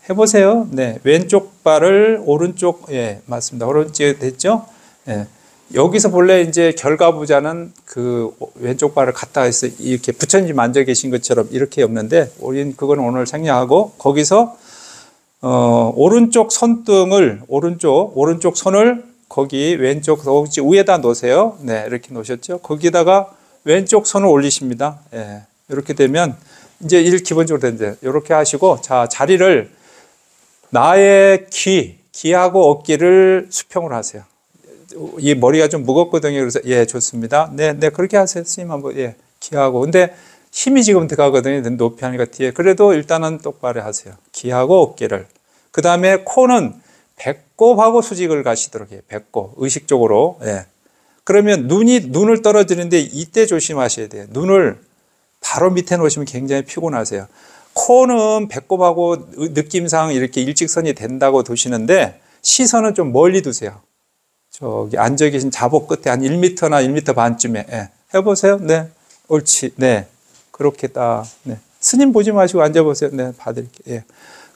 해보세요. 왼쪽 발을 오른쪽, 맞습니다. 오른쪽에 됐죠? 여기서 본래 이제 결가부자는 그 왼쪽 발을 갖다 해서 이렇게 부처님 앉아 계신 것처럼 이렇게 없는데 우리는 그거는 오늘 생략하고 거기서 오른쪽 손등을 오른쪽 손을 거기 왼쪽 허벅지 위에다 놓으세요. 이렇게 놓으셨죠? 거기다가 왼쪽 손을 올리십니다. 이렇게 되면 이제 기본적으로 되는데 이렇게 하시고 자 자리를 나의 귀하고 어깨를 수평으로 하세요. 이 머리가 좀 무겁거든요. 그래서 좋습니다. 그렇게 하세요. 스님 한번 귀하고 근데 힘이 지금 들어가거든요. 높이 하니까 뒤에 그래도 일단은 똑바로 하세요. 귀하고 어깨를 그 다음에 코는 배꼽하고 수직을 가시도록 해요. 배꼽, 의식적으로. 예. 그러면 눈을 떨어지는데 이때 조심하셔야 돼요. 눈을 바로 밑에 놓으시면 굉장히 피곤하세요. 코는 배꼽하고 느낌상 이렇게 일직선이 된다고 두시는데 시선은 좀 멀리 두세요. 저기 앉아 계신 자복 끝에 한 1m나 1m 반쯤에. 예. 해보세요. 네. 옳지. 네. 그렇게 딱. 네. 스님 보지 마시고 앉아보세요. 네. 봐드릴게요. 예.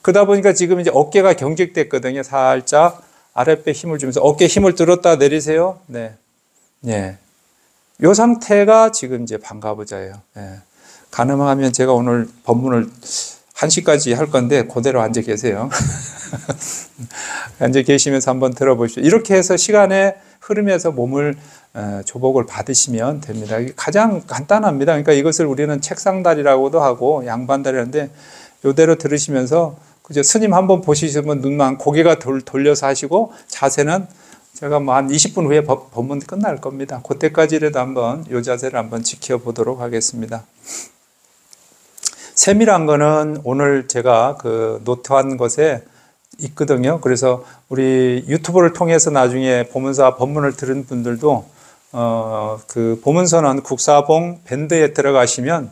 그러다 보니까 지금 이제 어깨가 경직됐거든요. 살짝 아랫배 힘을 주면서 어깨 힘을 들었다 내리세요. 네. 네. 요 상태가 지금 이제 반가부자예요. 예. 가능하면 제가 오늘 법문을 1시까지 할 건데 그대로 앉아 계세요. 앉아 계시면서 한번 들어보십시오. 이렇게 해서 시간의 흐름에서 몸을 조복을 받으시면 됩니다. 이게 가장 간단합니다. 그러니까 이것을 우리는 책상다리라고도 하고 양반다리라는데 이대로 들으시면서 그죠? 스님 한번 보시면 눈만 고개가 돌려서 하시고 자세는 제가 뭐 한 20분 후에 법문 끝날 겁니다. 그때까지라도 한번 이 자세를 한번 지켜보도록 하겠습니다. 세밀한 거는 오늘 제가 그 노트한 것에 있거든요. 그래서 우리 유튜브를 통해서 나중에 보문사 법문을 들은 분들도 그 보문서는 국사봉 밴드에 들어가시면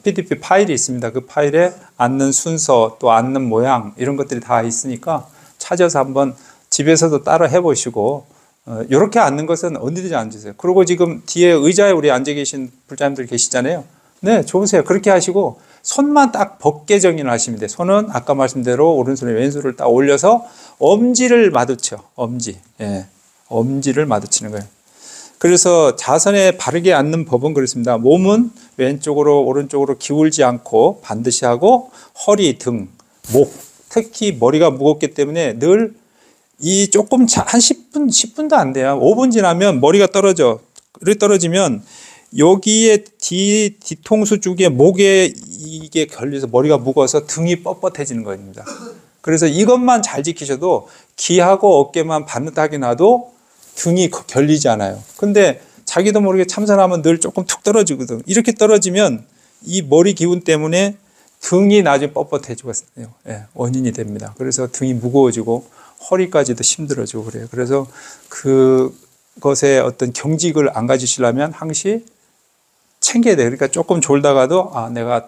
PDF 파일이 있습니다. 그 파일에 앉는 순서 또 앉는 모양 이런 것들이 다 있으니까 찾아서 한번 집에서도 따라 해보시고 이렇게 앉는 것은 어디든지 앉으세요. 그리고 지금 뒤에 의자에 우리 앉아 계신 불자님들 계시잖아요. 네, 좋으세요. 그렇게 하시고 손만 딱 벗게 정인을 하시면 돼요. 손은 아까 말씀대로 오른손에 왼손을 딱 올려서 엄지를 마주쳐. 엄지. 예, 엄지를 마주치는 거예요. 그래서 자선에 바르게 앉는 법은 그렇습니다. 몸은 왼쪽으로 오른쪽으로 기울지 않고 반드시 하고 허리, 등, 목, 특히 머리가 무겁기 때문에 늘 이 조금 한 10분도 안 돼요. 5분 지나면 머리가 떨어져. 떨어지면 여기에 뒤통수 쪽에 목에 이게 걸려서 머리가 무거워서 등이 뻣뻣해지는 겁니다. 그래서 이것만 잘 지키셔도 귀하고 어깨만 반듯하게 놔도 등이 결리지 않아요. 근데 자기도 모르게 참선하면 늘 조금 툭 떨어지거든. 이렇게 떨어지면 이 머리 기운 때문에 등이 나중에 뻣뻣해지거든요. 예, 원인이 됩니다. 그래서 등이 무거워지고 허리까지도 힘들어지고 그래요. 그래서 그것에 어떤 경직을 안 가지시려면 항시 챙겨야 돼요. 그러니까 조금 졸다가도 내가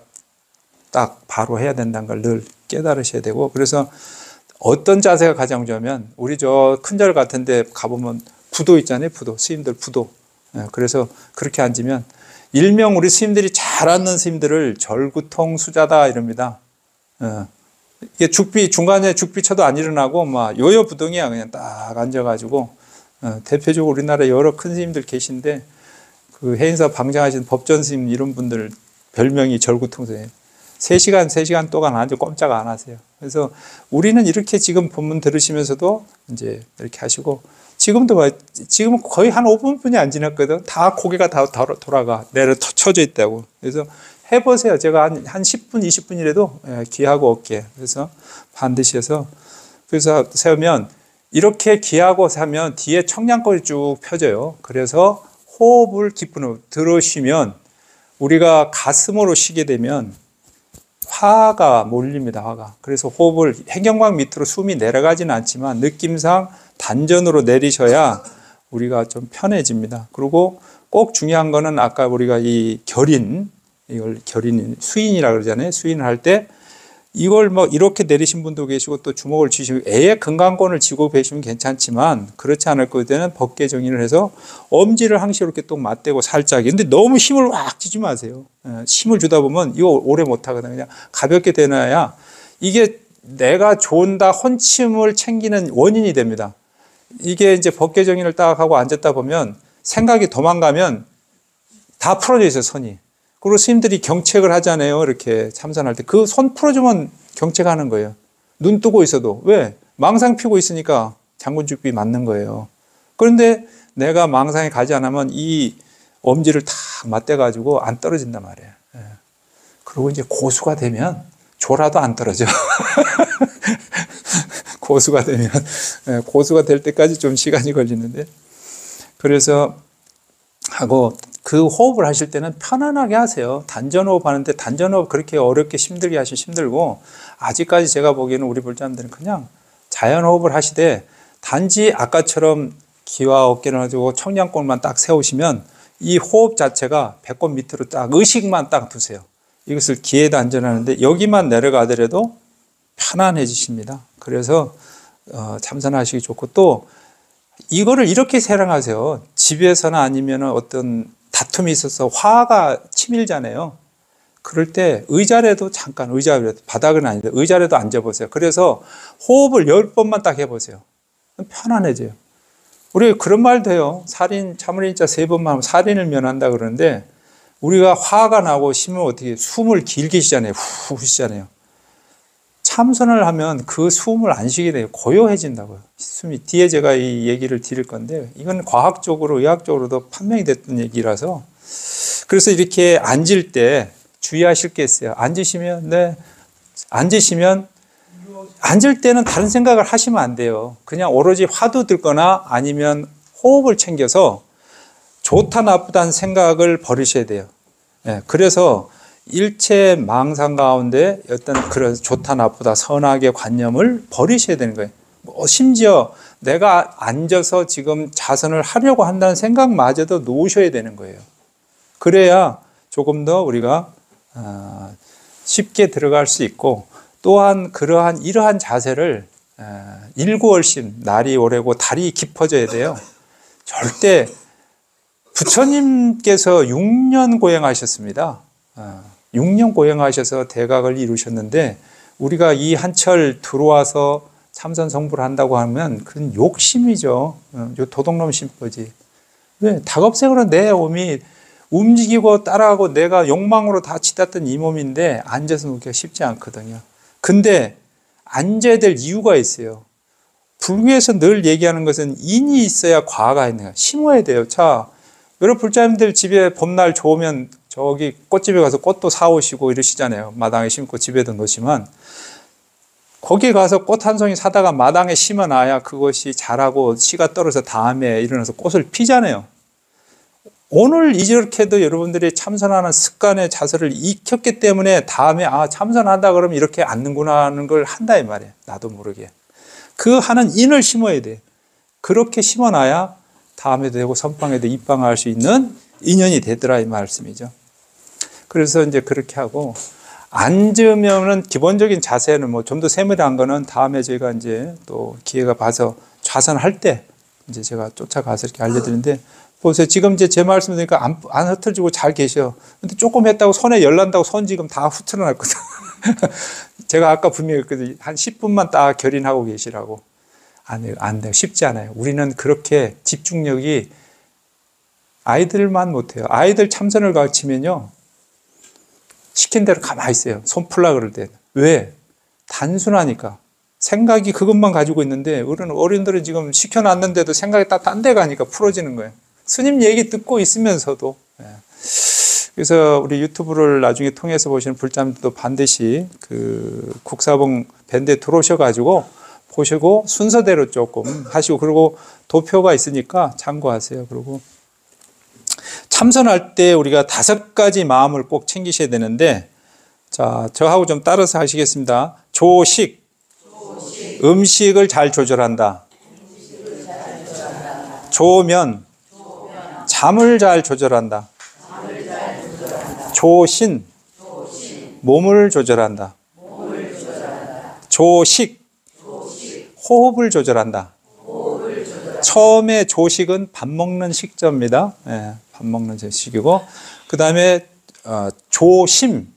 딱 바로 해야 된다는 걸 늘 깨달으셔야 되고, 그래서 어떤 자세가 가장 좋으면 우리 저 큰절 같은 데 가보면 부도 있잖아요. 부도. 스님들 부도. 그래서 그렇게 앉으면 일명 우리 스님들이 잘 앉는 스님들을 절구통 수자다 이럽니다. 이게 중간에 죽비 쳐도 안 일어나고 막 요요 부동이야. 그냥 딱 앉아가지고 대표적으로 우리나라에 여러 큰 스님들 계신데 그 해인사 방장하신 법전 스님 이런 분들 별명이 절구통수예요. 3시간 동안 앉아 꼼짝 안 하세요. 그래서 우리는 이렇게 지금 본문 들으시면서도 이제 이렇게 하시고 지금은 거의 한 5분뿐이 안 지났거든. 다 고개가 다 돌아가 내려 쳐져 있다고. 그래서 해보세요. 제가 한 10분, 20분이라도 귀하고 어깨. 그래서 반드시 해서 그래서 세우면 이렇게 귀하고 세면 뒤에 청량골이 쭉 펴져요. 그래서 호흡을 깊은 들으시면 우리가 가슴으로 쉬게 되면 화가 몰립니다. 화가. 그래서 호흡을 해경각 밑으로 숨이 내려가지는 않지만 느낌상 단전으로 내리셔야 우리가 좀 편해집니다. 그리고 꼭 중요한 거는 아까 우리가 이 이걸 수인이라고 그러잖아요. 수인을 할 때 이걸 뭐 이렇게 내리신 분도 계시고 또 주먹을 쥐시고 애의 금강권을 쥐고 계시면 괜찮지만 그렇지 않을 때는 법계 정인을 해서 엄지를 항시 이렇게 또 맞대고 살짝. 근데 너무 힘을 확 쥐지 마세요. 힘을 주다 보면 이거 오래 못 하거든요. 그냥 가볍게 되놔야 이게 내가 좋은다 혼침을 챙기는 원인이 됩니다. 이게 이제 법계 정인을 딱 하고 앉았다 보면 생각이 도망가면 다 풀어져 있어요, 손이. 그리고 스님들이 경책을 하잖아요. 이렇게 참선할 때. 그 손 풀어주면 경책하는 거예요. 눈 뜨고 있어도. 왜? 망상 피고 있으니까 장군죽비 맞는 거예요. 그런데 내가 망상에 가지 않으면 이 엄지를 탁 맞대가지고 안 떨어진단 말이에요. 그리고 이제 고수가 되면 졸아도 안 떨어져. 고수가 되면, 고수가 될 때까지 좀 시간이 걸리는데. 그래서 하고, 그 호흡을 하실 때는 편안하게 하세요. 단전호흡 하는데 단전호흡 그렇게 어렵게 힘들게 하시면 힘들고, 아직까지 제가 보기에는 우리 불자님들은 그냥 자연호흡을 하시되 단지 아까처럼 귀와 어깨를 가지고 청량골만 딱 세우시면 이 호흡 자체가 배꼽 밑으로 딱 의식만 딱 두세요. 이것을 기에다 안전하는데 여기만 내려가더라도 편안해지십니다. 그래서 참선하시기 좋고, 또 이거를 이렇게 생각하세요. 집에서나 아니면 어떤 다툼이 있어서 화가 치밀잖아요. 그럴 때 의자라도 잠깐, 의자라도, 바닥은 아닌데 의자라도 앉아보세요. 그래서 호흡을 10번만 딱 해보세요. 편안해져요. 우리 그런 말도 해요. 살인, 참을인자 3번만 하면 살인을 면한다 그러는데, 우리가 화가 나고 심으면 어떻게 숨을 길게 쉬잖아요. 후 쉬잖아요. 참선을 하면 그 숨을 안 쉬게 돼요. 고요해진다고요. 숨이. 뒤에 제가 이 얘기를 드릴 건데, 이건 과학적으로, 의학적으로도 판명이 됐던 얘기라서. 그래서 이렇게 앉을 때 주의하실 게 있어요. 앉으시면 앉을 때는 다른 생각을 하시면 안 돼요. 그냥 오로지 화두 들거나 아니면 호흡을 챙겨서 좋다 나쁘다는 생각을 버리셔야 돼요. 예, 그래서 일체 망상 가운데 어떤 그런 좋다 나쁘다 선악의 관념을 버리셔야 되는 거예요. 심지어 내가 앉아서 지금 자선을 하려고 한다는 생각마저도 놓으셔야 되는 거예요. 그래야 조금 더 우리가 쉽게 들어갈 수 있고, 또한 이러한 자세를 일구월심, 날이 오래고 달이 깊어져야 돼요. 절대 부처님께서 6년 고행하셨습니다. 6년 고행하셔서 대각을 이루셨는데, 우리가 이 한철 들어와서 참선 성불을 한다고 하면 그건 욕심이죠. 도둑놈 심보지. 왜? 닭업생으로 내 몸이 움직이고 따라가고 내가 욕망으로 다 치닫던 이 몸인데 앉아서 놓기가 쉽지 않거든요. 근데 앉아야 될 이유가 있어요. 불교에서 늘 얘기하는 것은 인이 있어야 과가 있는 거예요. 심어야 돼요. 자, 여러분 불자님들 집에 봄날 좋으면 저기 꽃집에 가서 꽃도 사오시고 이러시잖아요. 마당에 심고 집에도 놓으시면, 거기 가서 꽃 한 송이 사다가 마당에 심어놔야 그것이 자라고 씨가 떨어져 다음에 일어나서 꽃을 피잖아요. 오늘 이렇게도 여러분들이 참선하는 습관의 자세를 익혔기 때문에 다음에 참선한다 그러면 이렇게 앉는구나 하는 걸 한다 이 말이에요. 나도 모르게. 그 하는 인을 심어야 돼. 그렇게 심어놔야 다음에도 되고 선방에도 입방할 수 있는 인연이 되더라 이 말씀이죠. 그래서 이제 그렇게 하고, 앉으면은 기본적인 자세는 뭐 좀 더 세밀한 거는 다음에 저희가 이제 또 기회가 봐서 좌선할 때 이제 제가 쫓아가서 이렇게 알려드리는데, 보세요. 지금 이제 제 말씀 드리니까 안 흐트러지고 잘 계셔. 근데 조금 했다고 손에 열 난다고 손 지금 다 후트러 났거든. 제가 아까 분명히 그랬거든요. 한 10분만 딱 결인하고 계시라고. 안 돼요. 쉽지 않아요. 우리는 그렇게 집중력이, 아이들만 못해요. 아이들 참선을 가르치면요, 시킨 대로 가만히 있어요. 손 풀라 그럴 때. 왜? 단순하니까. 생각이 그것만 가지고 있는데, 어른들은 지금 시켜놨는데도 생각이 딱 딴 데 가니까 풀어지는 거예요. 스님 얘기 듣고 있으면서도. 그래서 우리 유튜브를 나중에 통해서 보시는 불자님들도 반드시 그 국사봉 밴드에 들어오셔가지고 보시고 순서대로 조금 하시고, 그리고 도표가 있으니까 참고하세요. 그리고 참선할 때 우리가 5가지 마음을 꼭 챙기셔야 되는데, 자, 저하고 좀 따라서 하시겠습니다. 조식. 음식을 잘 조절한다. 조면. 잠을 잘 조절한다. 조신. 몸을 조절한다. 조식. 호흡을 조절한다. 처음에 조식은 밥 먹는 식자입니다. 네, 밥 먹는 식이고, 그 다음에 조심.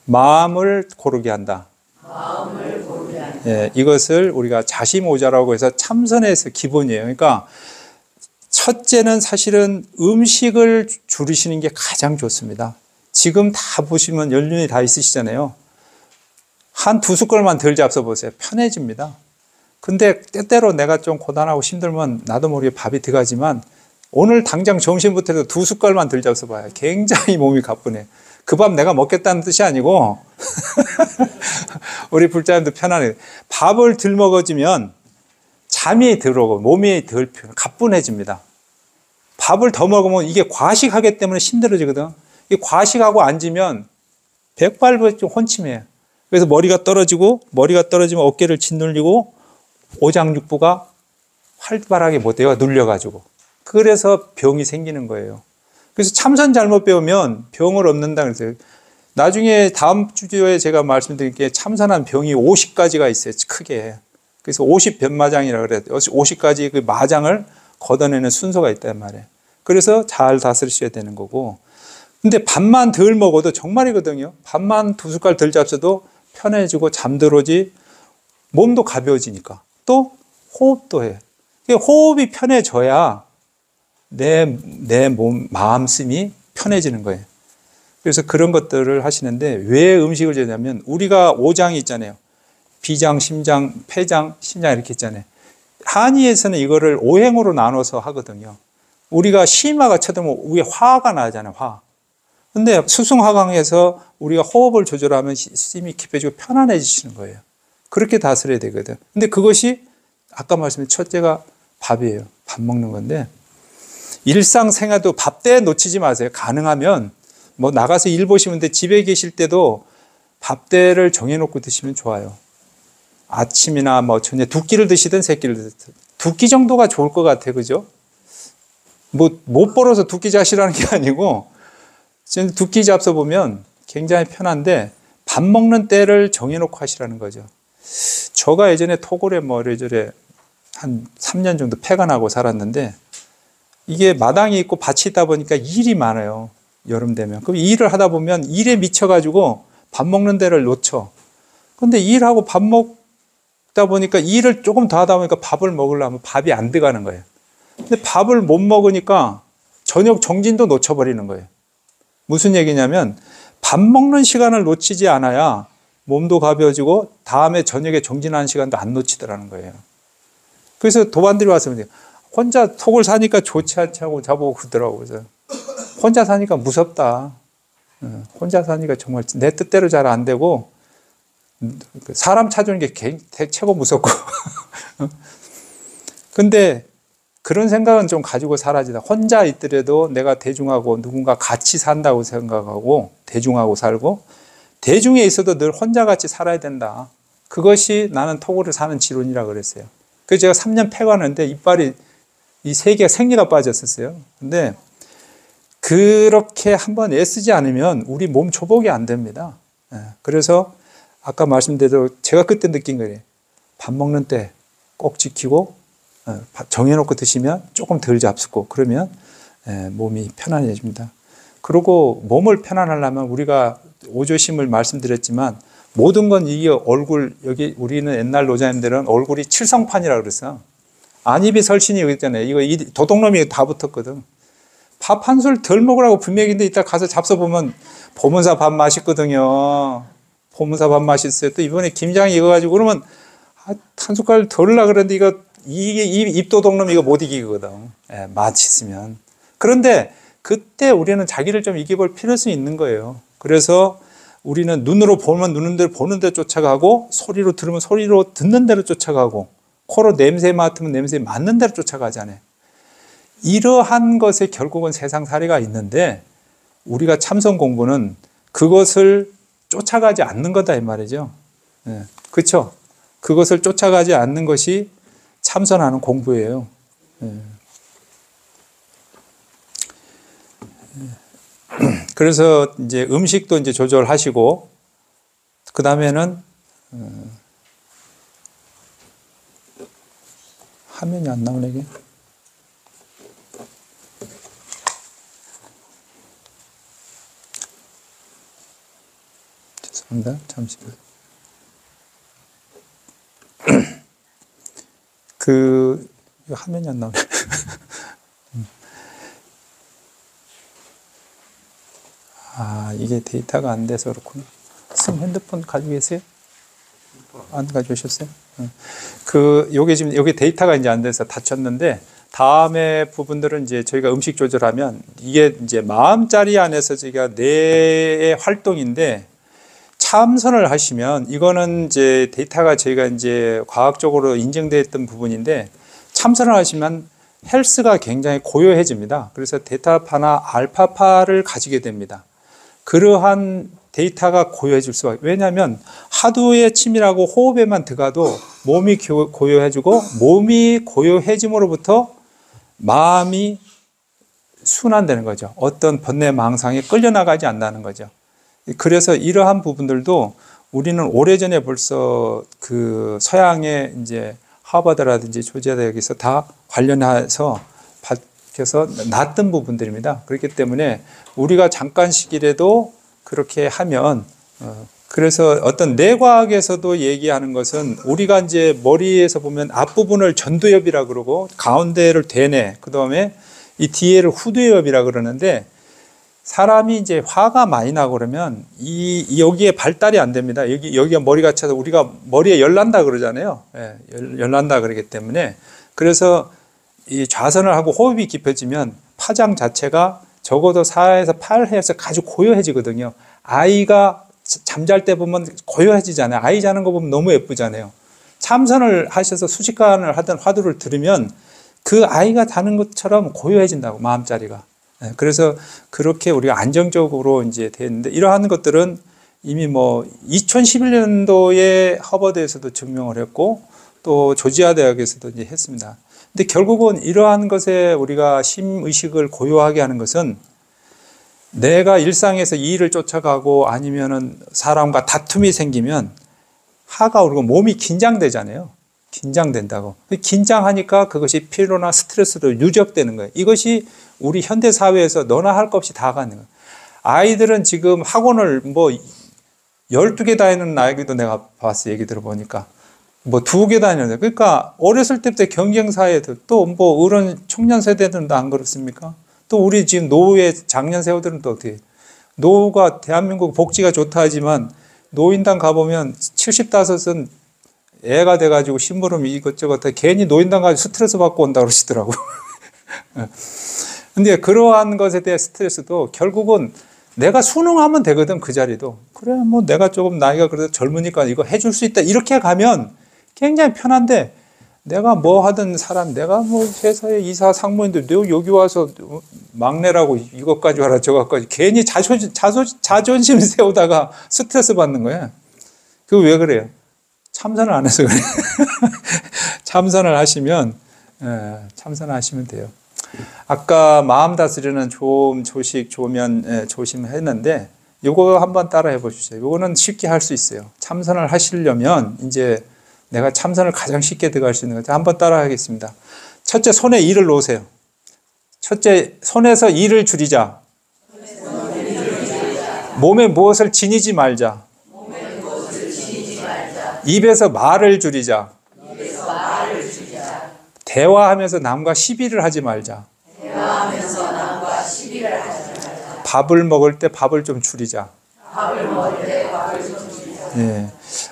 마음을 고르게 한다. 예, 이것을 우리가 자시모자라고 해서 참선에서 기본이에요. 그러니까 첫째는 사실은 음식을 줄이시는 게 가장 좋습니다. 지금 다 보시면 연륜이 다 있으시잖아요. 한 2숟갈만 덜 잡숴 보세요. 편해집니다. 근데 때때로 내가 좀 고단하고 힘들면 나도 모르게 밥이 들어가지만, 오늘 당장 점심부터라도 2숟갈만 덜 잡숴 봐요. 굉장히 몸이 가뿐해. 그 밥 내가 먹겠다는 뜻이 아니고 우리 불자님도 편안해. 밥을 덜 먹어주면 잠이 들어오고 몸이 덜 가뿐해집니다. 밥을 더 먹으면 이게 과식하기 때문에 힘들어지거든. 이 과식하고 앉으면 백발백중 혼침해요. 그래서 머리가 떨어지면 어깨를 짓눌리고 오장육부가 활발하게 못해요. 눌려가지고. 그래서 병이 생기는 거예요. 그래서 참선 잘못 배우면 병을 얻는다 그랬어요. 나중에 다음 주에 제가 말씀드린 게 참선한 병이 50가지가 있어요. 크게. 그래서 50변마장이라고 그래요. 50가지 그 마장을 걷어내는 순서가 있단 말이에요. 그래서 잘 다스리셔야 되는 거고. 근데 밥만 덜 먹어도 정말이거든요. 밥만 2숟갈 덜 잡숴도 편해지고 잠들어지, 몸도 가벼워지니까. 또 호흡도 해. 호흡이 편해져야 내 마음씀이 편해지는 거예요. 그래서 그런 것들을 하시는데 왜 음식을 주냐면 우리가 5장이 있잖아요. 비장, 심장, 폐장, 신장 이렇게 있잖아요. 한의에서는 이거를 5행으로 나눠서 하거든요. 우리가 심화가 쳐들면 위에 화가 나잖아요. 화. 근데 수승화강에서 우리가 호흡을 조절하면 심이 깊어지고 편안해지시는 거예요. 그렇게 다스려야 되거든. 근데 그것이 아까 말씀드린 첫째가 밥이에요. 밥 먹는 건데 일상생활도 밥때 놓치지 마세요. 가능하면 뭐 나가서 일 보시면 돼. 집에 계실 때도 밥때를 정해놓고 드시면 좋아요. 아침이나 뭐 저녁 2끼를 드시든 3끼를 드시든 2끼 정도가 좋을 것 같아요. 그죠? 뭐 못 벌어서 2끼 자시라는 게 아니고 2끼 잡숴 보면 굉장히 편한데 밥 먹는 때를 정해놓고 하시라는 거죠. 저가 예전에 토골에 뭐 이래저래 한 3년 정도 폐가 나고 살았는데 이게 마당이 있고 밭이 있다 보니까 일이 많아요. 여름 되면. 그럼 일을 하다 보면 일에 미쳐가지고 밥 먹는 데를 놓쳐. 근데 일하고 밥 먹다 보니까 일을 조금 더 하다 보니까 밥을 먹으려면 밥이 안 들어가는 거예요. 근데 밥을 못 먹으니까 저녁 정진도 놓쳐버리는 거예요. 무슨 얘기냐면 밥 먹는 시간을 놓치지 않아야 몸도 가벼워지고 다음에 저녁에 정진하는 시간도 안 놓치더라는 거예요. 그래서 도반들이 와서 혼자 속을 사니까 좋지 않지 하고 저보고 그러더라고요. 그래서 혼자 사니까 무섭다. 혼자 사니까 정말 내 뜻대로 잘 안 되고 사람 찾아오는 게 최고 무섭고. 근데 그런 생각은 좀 가지고 살아지다. 혼자 있더라도 내가 대중하고 누군가 같이 산다고 생각하고 대중하고 살고 대중에 있어도 늘 혼자 같이 살아야 된다. 그것이 나는 토고를 사는 지론이라고 그랬어요. 그래서 제가 3년 폐가는데 이빨이 이 3개가 생리가 빠졌었어요. 근데 그렇게 한번 애쓰지 않으면 우리 몸 조복이 안 됩니다. 그래서 아까 말씀드린 대로 제가 그때 느낀 거예요. 밥 먹는 때 꼭 지키고 정해놓고 드시면 조금 덜 잡수고 그러면 몸이 편안해집니다. 그리고 몸을 편안하려면 우리가 오조심을 말씀드렸지만 모든 건 이게 얼굴, 여기 우리는 옛날 노자님들은 얼굴이 칠성판이라고 그랬어요. 안입이 설신이 여기 있잖아요. 이거 도둑놈이 다 붙었거든. 밥 한 술 덜 먹으라고 분명히인데 이따 가서 잡숴보면 보문사 밥 맛있거든요. 보문사 밥 맛있어요. 또 이번에 김장이 익어가지고 그러면 한 숟갈 덜 나 그랬는데 이게 입도둑놈 이거 못 이기거든. 맛있으면. 그런데 그때 우리는 자기를 좀 이겨볼 필요성이 있는 거예요. 그래서 우리는 눈으로 보면 눈은 대로 보는 대로 쫓아가고 소리로 들으면 소리로 듣는 대로 쫓아가고 코로 냄새 맡으면 냄새 맡는 대로 쫓아가잖아요. 이러한 것에 결국은 세상살이가 있는데 우리가 참선 공부는 그것을 쫓아가지 않는 거다 이 말이죠. 그렇죠? 그것을 쫓아가지 않는 것이 참선하는 공부예요. 그래서 이제 음식도 이제 조절하시고 그 다음에는 화면이 안 나오네 이게. 죄송합니다. 잠시만. 화면이 안 나오네. 이게 데이터가 안 돼서 그렇구나. 선생님 핸드폰 가지고 계세요? 안 가져오셨어요? 요게 지금, 여기 데이터가 이제 안 돼서 닫혔는데, 다음에 부분들은 이제 저희가 음식 조절하면, 이게 이제 마음자리 안에서 저희가 뇌의 활동인데, 참선을 하시면, 이거는 이제 데이터가 저희가 이제 과학적으로 인정되어 있던 부분인데, 참선을 하시면 헬스가 굉장히 고요해집니다. 그래서 데이터파나 알파파를 가지게 됩니다. 그러한 데이터가 고요해질 수가. 왜냐하면 하도의 침이라고 호흡에만 들어가도 몸이 고요해지고, 몸이 고요해짐으로부터 마음이 순환되는 거죠. 어떤 번뇌 망상에 끌려나가지 않는다는 거죠. 그래서 이러한 부분들도 우리는 오래전에 벌써 그 서양의 이제 하버드라든지 조지아 대학에서 다 관련해서 밝혀서 놨던 부분들입니다. 그렇기 때문에 우리가 잠깐씩이라도 그렇게 하면, 그래서 어떤 뇌과학에서도 얘기하는 것은 우리가 이제 머리에서 보면 앞부분을 전두엽이라 그러고 가운데를 대뇌, 그 다음에 이 뒤에를 후두엽이라 그러는데, 사람이 이제 화가 많이 나고 그러면 여기에 발달이 안 됩니다. 여기가 머리가 차서 우리가 머리에 열난다 그러잖아요. 예, 열난다 그러기 때문에. 그래서 이 좌선을 하고 호흡이 깊어지면 파장 자체가 적어도 4에서 8회에서 아주 고요해지거든요. 아이가 잠잘 때 보면 고요해지잖아요. 아이 자는 거 보면 너무 예쁘잖아요. 참선을 하셔서 수시간을 하던 화두를 들으면 그 아이가 자는 것처럼 고요해진다고, 마음자리가. 그래서 그렇게 우리가 안정적으로 이제 됐는데, 이러한 것들은 이미 뭐 2011년도에 하버드에서도 증명을 했고, 또 조지아 대학에서도 이제 했습니다. 근데 결국은 이러한 것에 우리가 심의식을 고요하게 하는 것은, 내가 일상에서 이 일을 쫓아가고 아니면은 사람과 다툼이 생기면 하가 오르고 몸이 긴장되잖아요. 긴장된다고. 긴장하니까 그것이 피로나 스트레스로 누적되는 거예요. 이것이 우리 현대 사회에서 너나 할 것 없이 다 가는 거예요. 아이들은 지금 학원을 뭐 12개 다니는 아이들도 내가 봤어. 얘기 들어보니까. 뭐 2개 다니는데. 그러니까 어렸을 때부터 경쟁사회들, 또 뭐 어른 청년 세대들은 안 그렇습니까? 또 우리 지금 노후의 장년 세대들은 또 어떻게, 노후가 대한민국 복지가 좋다 하지만 노인당 가보면 75은 애가 돼가지고 심부름 이것저것 다 괜히 노인당 가서 스트레스 받고 온다 그러시더라고요. 근데 그러한 것에 대한 스트레스도 결국은 내가 순응하면 되거든, 그 자리도. 그래, 뭐 내가 조금 나이가 그래도 젊으니까 이거 해줄 수 있다. 이렇게 가면 굉장히 편한데, 내가 뭐 하든 사람, 내가 뭐 회사의 이사 상무인데 너 여기 와서 막내라고 이것까지 하라 저것까지 괜히 자존심 세우다가 스트레스 받는 거야. 그거 왜 그래요? 참선을 안 해서 그래요. 참선을 하시면 돼요. 아까 마음 다스리는 조식, 조면, 조심했는데 요거 한번 따라 해보시죠. 요거는 쉽게 할 수 있어요. 참선을 하시려면 이제 내가 참선을 가장 쉽게 들어갈 수 있는 것 한번 따라 하겠습니다. 첫째, 손에 일을 놓으세요. 첫째, 손에서 일을 줄이자. 몸에 무엇을 지니지 말자. 입에서 말을 줄이자. 대화하면서 남과 시비를 하지 말자. 밥을 먹을 때 밥을 좀 줄이자. 예.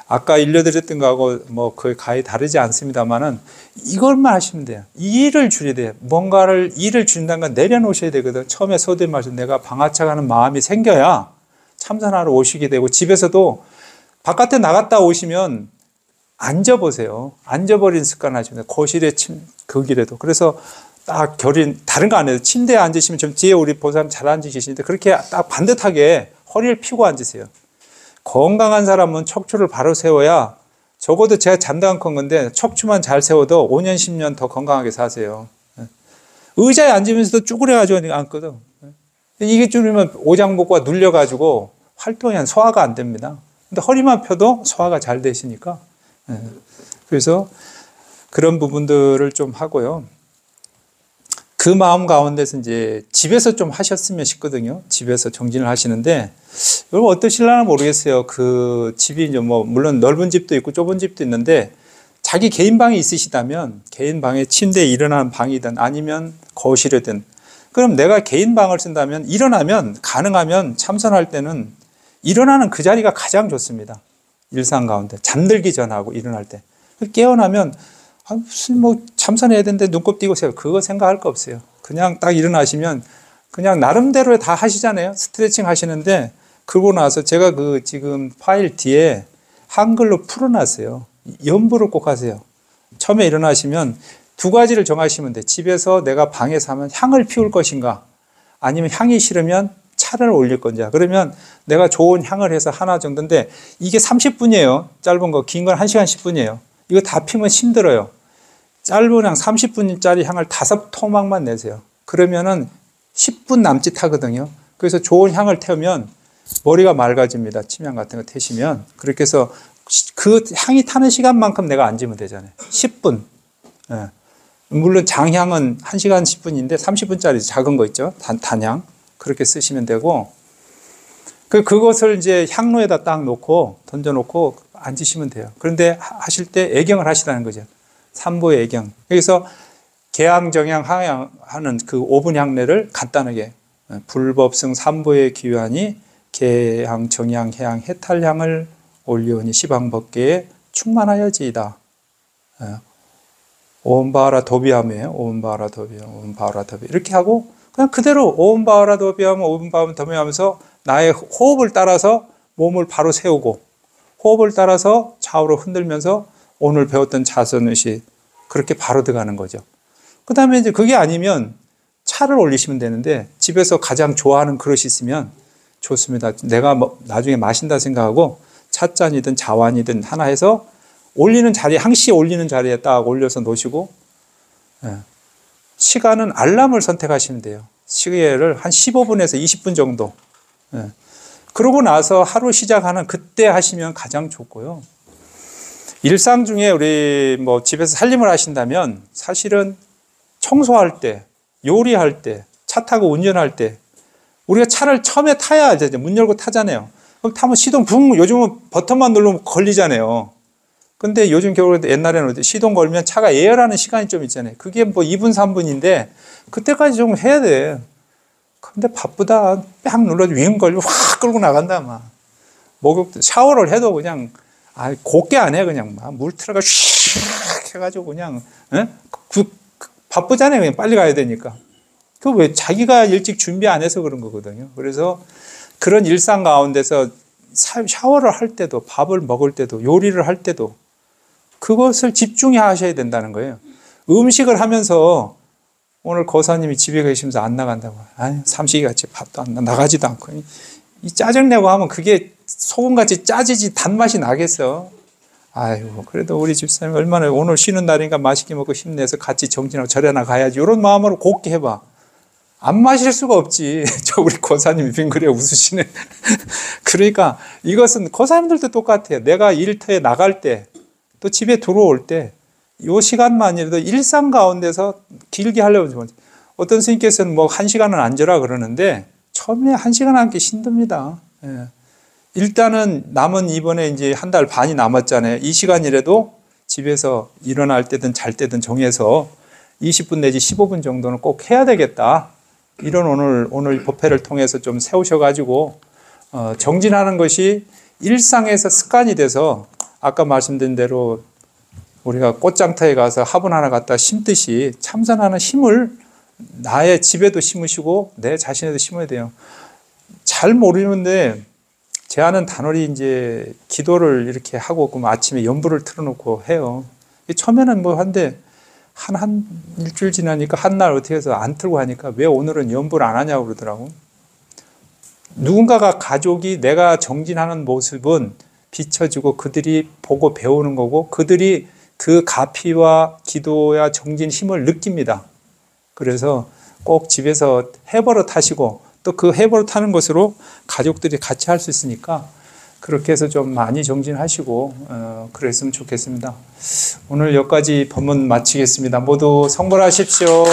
아까 일러드렸던 거하고 뭐 거의 가히 다르지 않습니다만은 이것만 하시면 돼요. 일을 줄여야 돼요. 뭔가를 일을 줄인다는 건 내려놓으셔야 되거든. 처음에 서두에 말씀, 내가 방아차가는 마음이 생겨야 참선하러 오시게 되고, 집에서도 바깥에 나갔다 오시면 앉아보세요. 앉아버린 습관 하시면 돼요. 거실에 거기라도. 그래서 딱 결인, 다른 거 안 해도 침대에 앉으시면, 좀 뒤에 우리 보사님 잘 앉으시는데 그렇게 딱 반듯하게 허리를 펴고 앉으세요. 건강한 사람은 척추를 바로 세워야, 적어도 제가 잠깐 건 건데 척추만 잘 세워도 5년, 10년 더 건강하게 사세요. 의자에 앉으면서도 쭈그려가지고 앉거든. 이게 쭈그리면 오장복과 눌려가지고 활동이 소화가 안 됩니다. 근데 허리만 펴도 소화가 잘 되시니까. 그래서 그런 부분들을 좀 하고요. 그 마음 가운데서 이제 집에서 좀 하셨으면 싶거든요. 집에서 정진을 하시는데, 여러분 어떠실려나 모르겠어요. 그 집이 이제 뭐, 물론 넓은 집도 있고 좁은 집도 있는데, 자기 개인 방이 있으시다면, 개인 방에 침대에 일어나는 방이든 아니면 거실이든, 그럼 내가 개인 방을 쓴다면, 일어나면, 가능하면 참선할 때는 일어나는 그 자리가 가장 좋습니다. 일상 가운데. 잠들기 전하고 일어날 때. 깨어나면, 무슨 뭐 참선해야 되는데 눈곱 띄고 그거 생각할 거 없어요. 그냥 딱 일어나시면 그냥 나름대로 다 하시잖아요. 스트레칭 하시는데, 그러고 나서 제가 그 지금 파일 뒤에 한글로 풀어놨어요. 염불을 꼭 하세요. 처음에 일어나시면 2가지를 정하시면 돼. 집에서 내가 방에서 하면 향을 피울 것인가, 아니면 향이 싫으면 차를 올릴 건지. 그러면 내가 좋은 향을 해서 하나 정도인데 이게 30분이에요. 짧은 거, 긴 건 1시간 10분이에요. 이거 다 피면 힘들어요. 짧은 향 30분짜리 향을 5토막만 내세요. 그러면은 10분 남짓 하거든요. 그래서 좋은 향을 태우면 머리가 맑아집니다. 침향 같은 거 태시면. 그렇게 해서 그 향이 타는 시간만큼 내가 앉으면 되잖아요. 10분. 예. 물론 장향은 1시간 10분인데 30분짜리 작은 거 있죠. 단향. 그렇게 쓰시면 되고, 그것을 이제 향로에다 딱 놓고, 던져놓고 앉으시면 돼요. 그런데 하실 때 애경을 하시라는 거죠. 삼보의 애경. 여기서 개향, 정향, 하향 하는 그 5분 향례를 간단하게, 불법승 삼보의 기환이 개향, 정향, 해향, 해탈향을 올리오니 시방법계에 충만하여지이다. 오음바하라 도비함이에요. 오음바하라 도비함, 오음바하라 도비. 이렇게 하고 그냥 그대로 오음바하라 도비함, 오음바하라 도비 하면서 나의 호흡을 따라서 몸을 바로 세우고 호흡을 따라서 좌우로 흔들면서 오늘 배웠던 자선의식 그렇게 바로 들어가는 거죠. 그 다음에 이제 그게 아니면 차를 올리시면 되는데 집에서 가장 좋아하는 그릇이 있으면 좋습니다. 내가 나중에 마신다 생각하고 찻잔이든 자완이든 하나 해서 올리는 자리에, 항시 올리는 자리에 딱 올려서 놓으시고, 시간은 알람을 선택하시면 돼요. 시계를 한 15분에서 20분 정도. 그러고 나서 하루 시작하는 그때 하시면 가장 좋고요. 일상 중에 우리 뭐 집에서 살림을 하신다면 사실은 청소할 때, 요리할 때, 차 타고 운전할 때, 우리가 차를 처음에 타야 이제 문 열고 타잖아요. 그럼 타면 시동 붕, 요즘은 버튼만 누르면 걸리잖아요. 근데 요즘 겨울에 옛날에는 시동 걸면 차가 예열하는 시간이 좀 있잖아요. 그게 뭐 2분, 3분인데 그때까지 좀 해야 돼. 근데 바쁘다. 빡 눌러서 윙 걸리고 확 끌고 나간다. 막. 목욕, 샤워를 해도 그냥, 곱게 안 해. 그냥 막 물 틀어가 슉 해가지고 그냥, 바쁘잖아요. 그냥 빨리 가야 되니까. 그 왜 자기가 일찍 준비 안 해서 그런 거거든요. 그래서 그런 일상 가운데서 샤워를 할 때도, 밥을 먹을 때도, 요리를 할 때도 그것을 집중해 하셔야 된다는 거예요. 음식을 하면서 오늘 거사님이 집에 계시면서 안 나간다고. 삼식이같이 밥도 안 나가지도 않고. 이 짜증내고 하면 그게 소금같이 짜지지 단맛이 나겠어. 아이고, 그래도 우리 집사람이 얼마나 오늘 쉬는 날이니까 맛있게 먹고 힘내서 같이 정진하고 절에나 가야지. 이런 마음으로 곱게 해봐. 안 마실 수가 없지. 저 우리 거사님이 빙그레 웃으시네. 그러니까 이것은 거사님들도 똑같아요. 내가 일터에 나갈 때, 또 집에 들어올 때, 이 시간만이라도 일상 가운데서 길게 하려고. 어떤 스님께서는 뭐 1시간은 앉으라 그러는데, 처음에 1시간 앉기 힘듭니다. 예. 일단은 남은 이번에 이제 한 달 반이 남았잖아요. 이 시간이라도 집에서 일어날 때든 잘 때든 정해서 20분 내지 15분 정도는 꼭 해야 되겠다. 이런 오늘 법회를 통해서 좀 세우셔가지고, 정진하는 것이 일상에서 습관이 돼서 아까 말씀드린 대로 우리가 꽃장터에 가서 화분 하나 갖다 심듯이 참선하는 힘을 나의 집에도 심으시고 내 자신에도 심어야 돼요. 잘 모르는데 제 아는 단월이 이제 기도를 이렇게 하고 그럼 아침에 연불을 틀어놓고 해요. 처음에는 뭐 한데 한 일주일 지나니까 한 날 어떻게 해서 안 틀고 하니까 왜 오늘은 연불 안 하냐고 그러더라고. 누군가가 가족이 내가 정진하는 모습은 비춰지고 그들이 보고 배우는 거고 그들이 그 가피와 기도와 정진 힘을 느낍니다. 그래서 꼭 집에서 해버릇 하시고 또 그 해버릇 하는 것으로 가족들이 같이 할 수 있으니까 그렇게 해서 좀 많이 정진하시고 그랬으면 좋겠습니다. 오늘 여기까지 법문 마치겠습니다. 모두 성불하십시오.